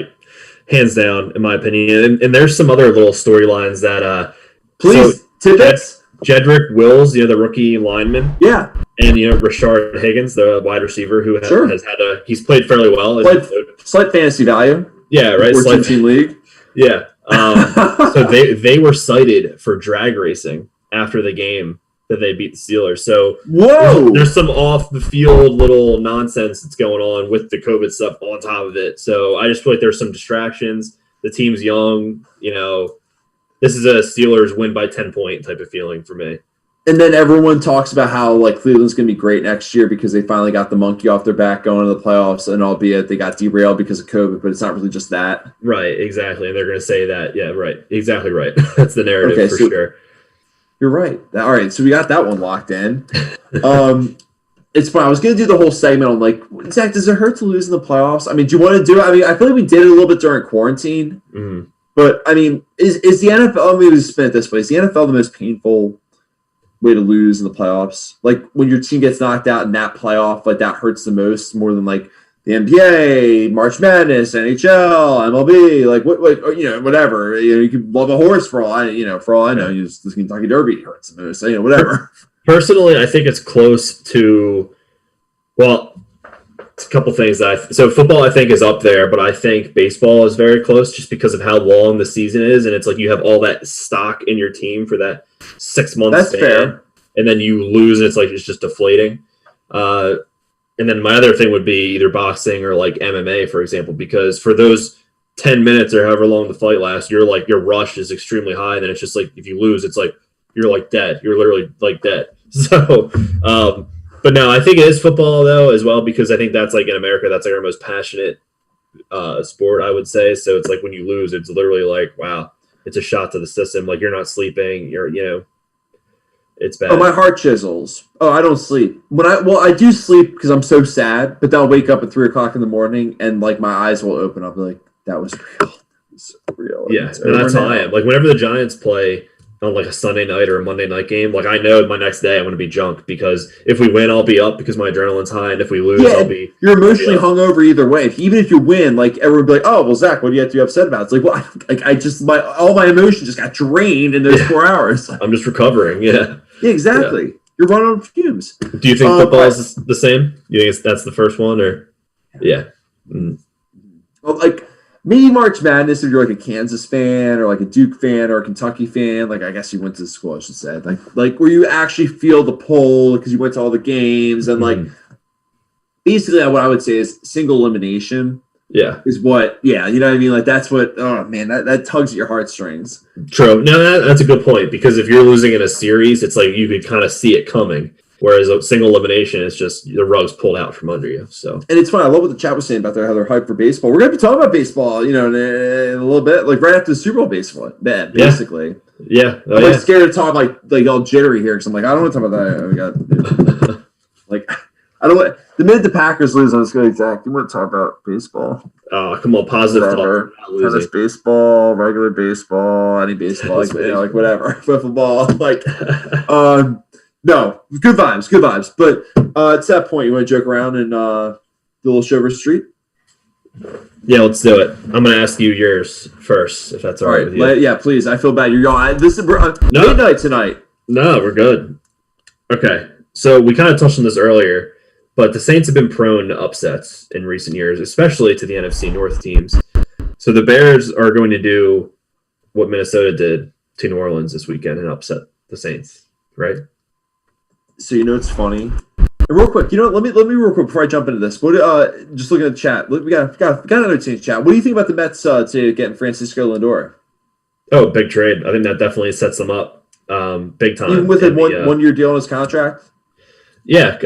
hands down, in my opinion. And there's some other little storylines that tidbits. Jedrick Wills, the rookie lineman. Yeah. And Rashard Higgins, the wide receiver, who he's played fairly well. Slight fantasy value. Yeah, right. 14-team league. Yeah. So they were cited for drag racing after the game that they beat the Steelers. So there's some off the field little nonsense that's going on with the COVID stuff on top of it. So I just feel like there's some distractions. The team's young. This is a Steelers win by 10 point type of feeling for me. And then everyone talks about how like Cleveland's going to be great next year because they finally got the monkey off their back going to the playoffs, and albeit they got derailed because of COVID, but it's not really just that. Right, exactly. And they're going to say that. Yeah, right. Exactly right. That's the narrative for sure. You're right. All right, so we got that one locked in. It's fine. I was going to do the whole segment on like, Zach, does it hurt to lose in the playoffs? I mean, do you want to do it? I mean, I feel like we did it a little bit during quarantine. Mm-hmm. But, I mean, is the NFL, let me just spin it this way, is the NFL the most painful way to lose in the playoffs? Like, when your team gets knocked out in that playoff, like, that hurts the most, more than, like, the NBA, March Madness, NHL, MLB, like, whatever. You can love a horse for all I know. The Kentucky Derby hurts the most, whatever. Personally, I think it's close to Well, it's a couple things so football I think is up there, but I think baseball is very close just because of how long the season is, and it's like you have all that stock in your team for that 6 months. That's fair. And then you lose, and it's just deflating. And then my other thing would be either boxing or like MMA, for example, because for those 10 minutes or however long the fight lasts, your rush is extremely high, and then it's just like if you lose, it's like you're like dead. You're literally like dead. So. But no, I think it is football though as well, because I think that's like in America, that's like our most passionate sport, I would say. So it's like when you lose, it's literally like, wow, it's a shot to the system. Like you're not sleeping, it's bad. Oh, my heart chisels. Oh, I don't sleep. I do sleep because I'm so sad, but then I'll wake up at 3:00 in the morning and like my eyes will open up like that was real. That was real. Yeah, and that's how I am. Like whenever the Giants play on like a Sunday night or a Monday night game, like I know my next day I'm going to be junk because if we win, I'll be up because my adrenaline's high, and if we lose, I'll be. You're emotionally hungover either way. Even if you win, like everyone will be like, "Oh, well, Zach, what do you have to be upset about?" It's like, well, all my emotions just got drained in those 4 hours. I'm just recovering. Yeah. Yeah, exactly. Yeah. You're running on fumes. Do you think football is the same? You think that's the first one, or yeah? Mm. Well, like. Maybe March Madness if you're like a Kansas fan or like a Duke fan or a Kentucky fan. Like I guess you went to school, I should say. Like where you actually feel the pull because you went to all the games and like basically what I would say is single elimination. Yeah, is what. Yeah, you know what I mean. Like that's what. Oh man, that tugs at your heartstrings. True. No, that's a good point because if you're losing in a series, it's like you could kind of see it coming. Whereas a single elimination is just the rug's pulled out from under you. So, and it's funny. I love what the chat was saying about how they're hyped for baseball. We're gonna be talking about baseball, in a little bit, like right after the Super Bowl baseball, basically. Yeah, I'm like scared to talk like all jittery here because I'm like I don't want to talk about that. Like I don't want the minute the Packers lose, I'm just going to Zach. You want to talk about baseball? Oh, come on, positive thought. Tennis, baseball, regular baseball, any baseball, like whatever, football, like. No, good vibes. But at that point, you want to joke around and do a little show versus street? Yeah, let's do it. I'm going to ask you yours first, if that's all right with you. Yeah, please. I feel bad. You're yawning. This is midnight tonight. No, we're good. Okay, so we kind of touched on this earlier, but the Saints have been prone to upsets in recent years, especially to the NFC North teams. So the Bears are going to do what Minnesota did to New Orleans this weekend and upset the Saints, right? So it's funny. And real quick, let me real quick before I jump into this. What just looking at the chat, we got another Saints chat. What do you think about the Mets today getting Francisco Lindor? Oh, big trade. I think that definitely sets them up big time. Even with a one-year deal on his contract? Yeah,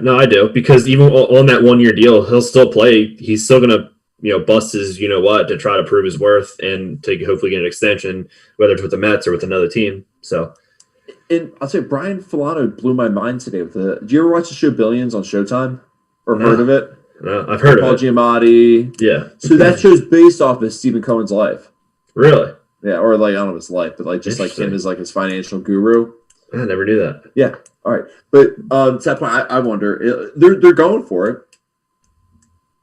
no, I do. Because even on that 1-year deal, he'll still play. He's still going to bust his to try to prove his worth and to hopefully get an extension, whether it's with the Mets or with another team. So. And I'll say Brian Filano blew my mind today with the. Do you ever watch the show Billions on Showtime or heard of it? No, I've heard Paul of it. Paul Giamatti. Yeah. So that show's based off of Stephen Cohen's life. Really? Yeah, or I don't know his life, but just like him as his financial guru. I never knew that. Yeah. All right, but to that point, I wonder they're going for it.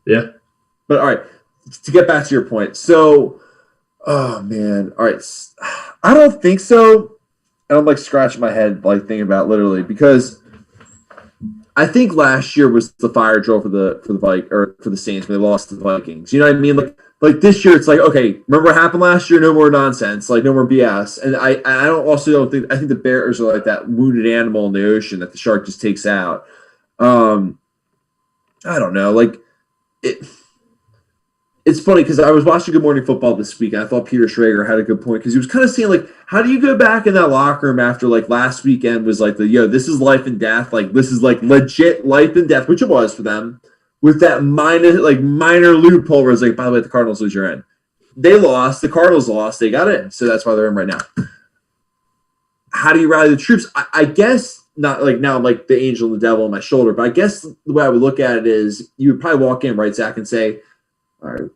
Yeah. But all right, to get back to your point, so, oh man, all right, I don't think so. And I'm scratching my head, thinking about literally because I think last year was the fire drill for the Saints when they lost to the Vikings. You know what I mean? Like this year, it's okay. Remember what happened last year? No more nonsense. No more BS. And I don't think the Bears are like that wounded animal in the ocean that the shark just takes out. I don't know. It's funny because I was watching Good Morning Football this week, and I thought Peter Schrager had a good point because he was kind of saying, how do you go back in that locker room after, last weekend was this is life and death. This is, legit life and death, which it was for them, with that minor loophole where it's by the way, the Cardinals lose, you're in. They lost. The Cardinals lost. They got in. So that's why they're in right now. How do you rally the troops? I guess not now I'm the angel and the devil on my shoulder, but I guess the way I would look at it is you would probably walk in, right, Zach, and say, all right,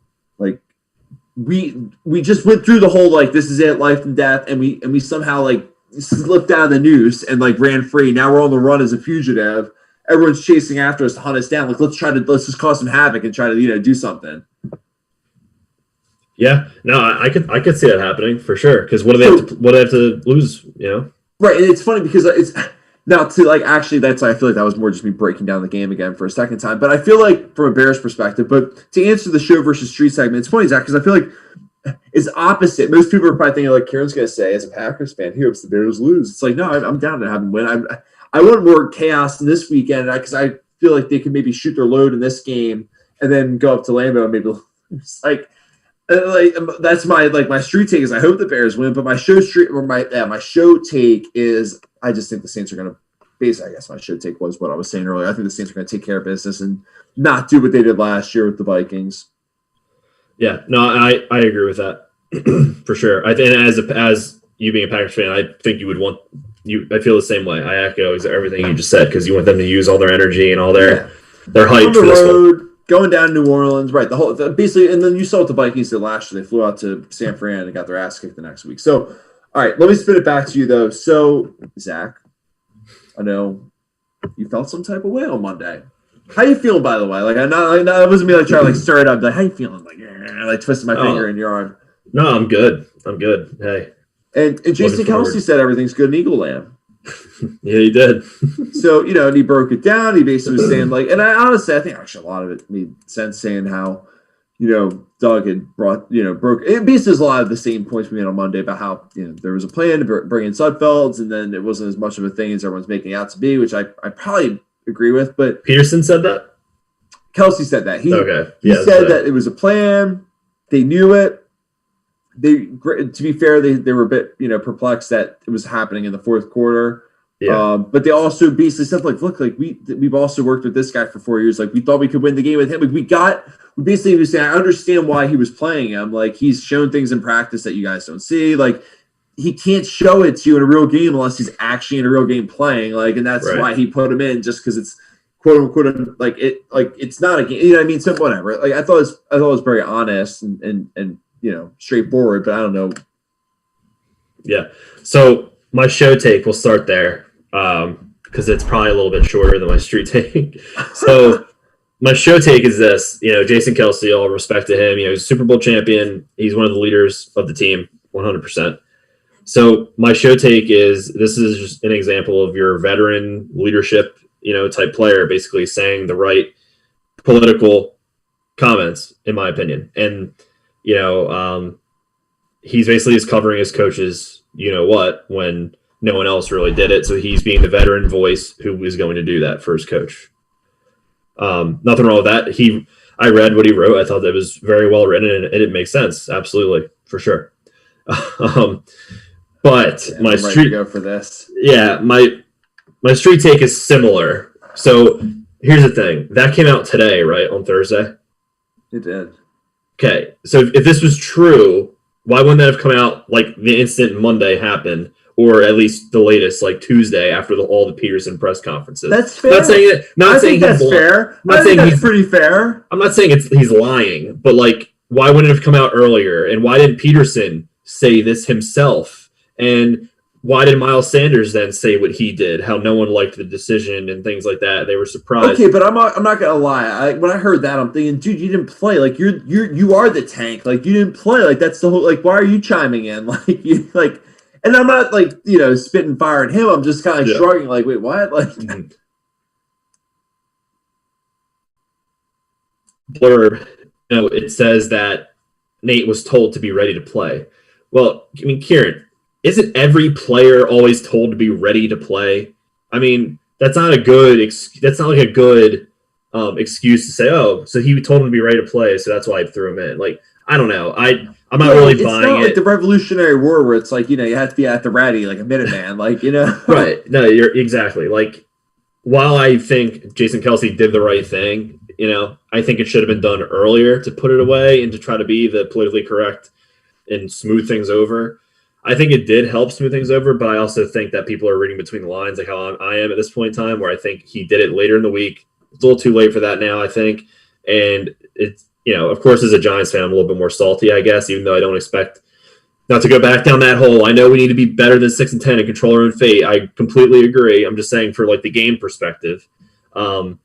we just went through the whole this is it, life and death, and we somehow slipped out of the noose and ran free. Now we're on the run as a fugitive. Everyone's chasing after us to hunt us down. Let's just cause some havoc and try to do something. Yeah, no, I could see that happening for sure. Because what do they have to lose? Right, and it's funny because Now, actually, I feel like that was more just me breaking down the game again for a second time. But I feel like from a Bears perspective, but to answer the show versus street segment, it's funny, Zach, because I feel like it's opposite. Most people are probably thinking, like Kieran's going to say, as a Packers fan, he hopes the Bears lose. It's like, no, I'm down to have them win. I want more chaos in this weekend because I feel like they could maybe shoot their load in this game and then go up to Lambeau and maybe it's like that's my street take is I hope the Bears win, but my show take is I just think the Saints are going to basically, I guess my show take was what I was saying earlier. I think the Saints are going to take care of business and not do what they did last year with the Vikings. Yeah, no, I agree with that for sure. I think as you being a Packers fan, I think you would want you. I feel the same way. I echo everything you just said because you want them to use all their energy and all their hype on for the this road, one. going down to New Orleans, right? Basically, and then you saw what the Vikings did last year. They flew out to San Fran and got their ass kicked the next week. So, all right, let me spin it back to you though. So, Zach, I know you felt some type of way on Monday. How you feeling, by the way? Like, I wasn't me trying to stir it up. Like, how you feeling? Like twisting my finger in your arm. No, I'm good. Hey. And Jason Kelsey said everything's good in Eagle Land. Yeah, he did. So, and he broke it down. He basically was saying, and I think actually a lot of it made sense saying how, Doug had broke, it basically is a lot of the same points we made on Monday about how, there was a plan to bring in Sudfelds, and then it wasn't as much of a thing as everyone's making it out to be, which I probably agree with. But Peterson said that? Kelsey said that. He said that it was a plan. They knew it. To be fair, they were a bit, perplexed that it was happening in the fourth quarter. Yeah. But they also basically said, look, we've also worked with this guy for 4 years. Like, we thought we could win the game with him. We basically was saying, I understand why he was playing him. Like, he's shown things in practice that you guys don't see. Like, he can't show it to you in a real game unless he's actually in a real game playing. Like, and that's why he put him in, just because it's quote unquote it's not a game. You know what I mean? So whatever. Like, I thought it was very honest and straightforward, but I don't know. Yeah. So my show take, we'll start there because it's probably a little bit shorter than my street take. So my show take is this, Jason Kelsey, all respect to him. He's a Super Bowl champion. He's one of the leaders of the team, 100%. So my show take is this is just an example of your veteran leadership, type player basically saying the right political comments, in my opinion. And he's basically just covering his coaches, when no one else really did it. So he's being the veteran voice who is going to do that for his coach. Nothing wrong with that. I read what he wrote. I thought that was very well written and it makes sense. Absolutely. For sure. But my street to go for this. Yeah, my street take is similar. So here's the thing. That came out today, right? On Thursday? It did. Okay. So if this was true, why wouldn't that have come out like the instant Monday happened, or at least the latest, like Tuesday after all the Peterson press conferences? That's fair. Not saying that. I think that's fair. I think that's pretty fair. I'm not saying he's lying, but why wouldn't it have come out earlier? And why didn't Peterson say this himself? And why did Miles Sanders then say what he did? How no one liked the decision and things like that. They were surprised. Okay, but I'm not gonna lie. When I heard that, I'm thinking, dude, you didn't play. Like you are the tank. Like you didn't play. Like that's the whole. Like why are you chiming in? And I'm not spitting fire at him. I'm just kind of shrugging. Like wait, what? Like. Blurb. It says that Nate was told to be ready to play. Well, I mean, Kieran. Isn't every player always told to be ready to play? I mean, that's not a good excuse to say, oh, so he told him to be ready to play, so that's why I threw him in. Like, I don't know. I'm not really buying it. It's not like the Revolutionary War where it's like, you have to be at the ready like a Minuteman, Right. No, you're exactly. Like, while I think Jason Kelsey did the right thing, I think it should have been done earlier to put it away and to try to be the politically correct and smooth things over. I think it did help smooth things over, but I also think that people are reading between the lines, like how I am at this point in time, where I think he did it later in the week. It's a little too late for that now, I think. And it's, of course, as a Giants fan, I'm a little bit more salty, I guess, even though I don't expect not to go back down that hole. I know we need to be better than 6-10 and control our own fate. I completely agree. I'm just saying for the game perspective. I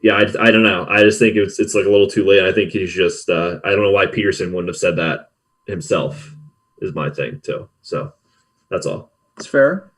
don't know. I just think it's a little too late. I think he's just, I don't know why Peterson wouldn't have said that himself. Is my thing too. So that's all. It's fair.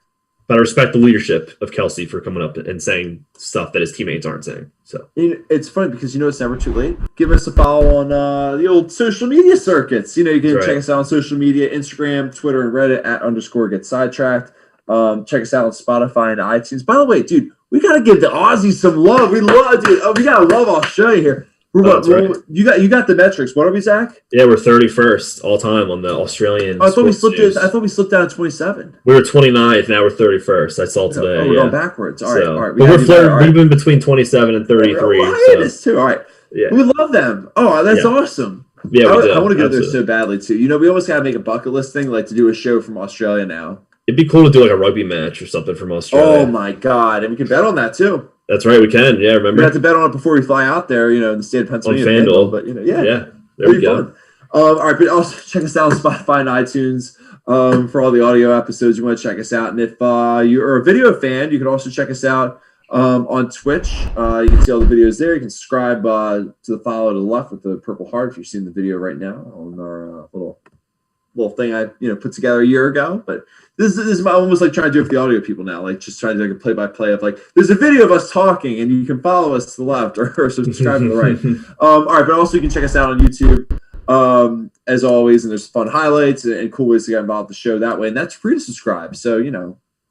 But I respect the leadership of Kelsey for coming up and saying stuff that his teammates aren't saying. So it's funny because it's never too late. Give us a follow on the old social media circuits. You can check us out on social media, Instagram, Twitter, and Reddit @_get_sidetracked. Check us out on Spotify and iTunes. By the way, dude, we gotta give the Aussies some love. We gotta love Australia here. Right. You got the metrics. What are we, Zach? Yeah, we're 31st all time on the Australian. I thought we slipped down to 27. We were 29th. Now we're 31st. I saw today. Oh, we're going backwards. All right. But we're moving between 27 and 33. Too. All right. Yeah. We love them. Oh, that's awesome. Yeah, I want to go there so badly too. We almost gotta make a bucket list thing, like to do a show from Australia now. It'd be cool to do like a rugby match or something from Australia. Oh my god, and we can bet on that too. That's right, we can. Yeah, remember? We have to bet on it before we fly out there. In the state of Pennsylvania. On FanDuel. But there we go. Fun. All right, but also check us out on Spotify and iTunes for all the audio episodes. You want to check us out, and if you are a video fan, you can also check us out on Twitch. You can see all the videos there. You can subscribe to the follow to the left with the purple heart if you're seeing the video right now on our little thing I put together a year ago. But this is almost like trying to do it for the audio people now, like just trying to do like a play-by-play of like there's a video of us talking and you can follow us to the left or subscribe to the right. All right, but also you can check us out on YouTube as always, and there's fun highlights and cool ways to get involved with the show that way, and that's free to subscribe. So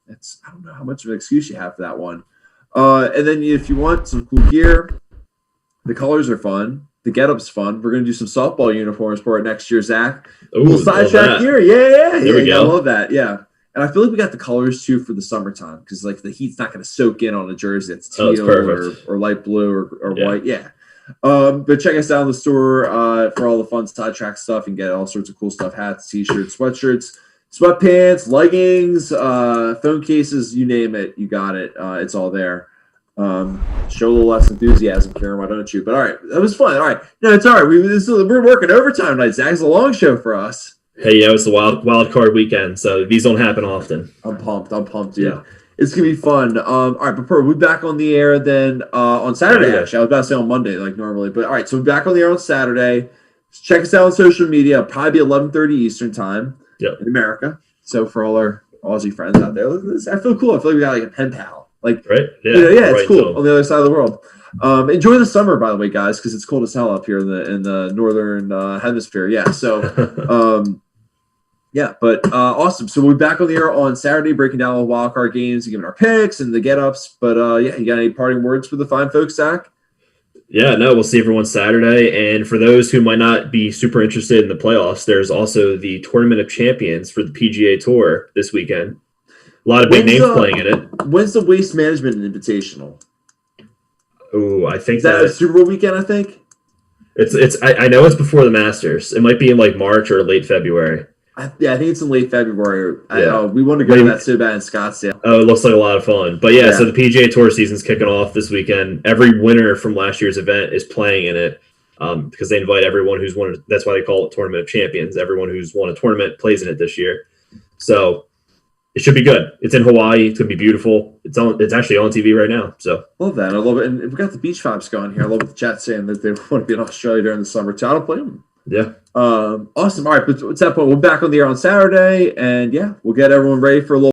it's I don't know how much of an excuse you have for that one. And then if you want some cool gear, the colors are fun. The get-up's fun. We're going to do some softball uniforms for it next year, Zach. We'll sidetrack gear. Yeah. There we go. I love that. Yeah. And I feel like we got the colors, too, for the summertime because, like, the heat's not going to soak in on a jersey. It's teal or light blue or white. Yeah. But check us out in the store for all the fun sidetrack stuff and get all sorts of cool stuff. Hats, T-shirts, sweatshirts, sweatpants, leggings, phone cases, you name it. You got it. It's all there. Show a little less enthusiasm, Karen. Why don't you? But all right, that was fun. All right, no, it's all right. We're working overtime tonight. Zach, it's a long show for us. Hey, it's the wild card weekend, so these don't happen often. I'm pumped, dude. Yeah. It's gonna be fun. All right, but we'll be back on the air then on Saturday. Actually, I was about to say on Monday, like normally, but all right. So we're back on the air on Saturday. Check us out on social media. It'll probably be 11:30 Eastern time in America. So for all our Aussie friends out there, I feel cool. I feel like we got like a pen pal. Like, right? It's cool on the other side of the world. Enjoy the summer, by the way, guys, because it's cold as hell up here in the northern hemisphere. Yeah, so awesome. So we'll be back on the air on Saturday, breaking down all the wildcard games and giving our picks and the get-ups. But you got any parting words for the fine folks, Zach? Yeah, no, we'll see everyone Saturday. And for those who might not be super interested in the playoffs, there's also the Tournament of Champions for the PGA Tour this weekend. A lot of big names playing in it. When's the Waste Management Invitational? Oh, I think is that a Super Bowl weekend, I think? I know it's before the Masters. It might be in like March or late February. I think it's in late February. We want to go to that so bad in Scottsdale. Oh, it looks like a lot of fun. But so the PGA Tour season's kicking off this weekend. Every winner from last year's event is playing in it because they invite everyone who's won. That's why they call it Tournament of Champions. Everyone who's won a tournament plays in it this year. So it should be good. It's in Hawaii. It's gonna be beautiful. It's actually on TV right now. So love that. I love it. And we've got the beach vibes going here. I love what the chat's saying that they want to be in Australia during the summer too. I don't blame them. Yeah. Awesome. All right, but at that point, we're back on the air on Saturday, and we'll get everyone ready for a little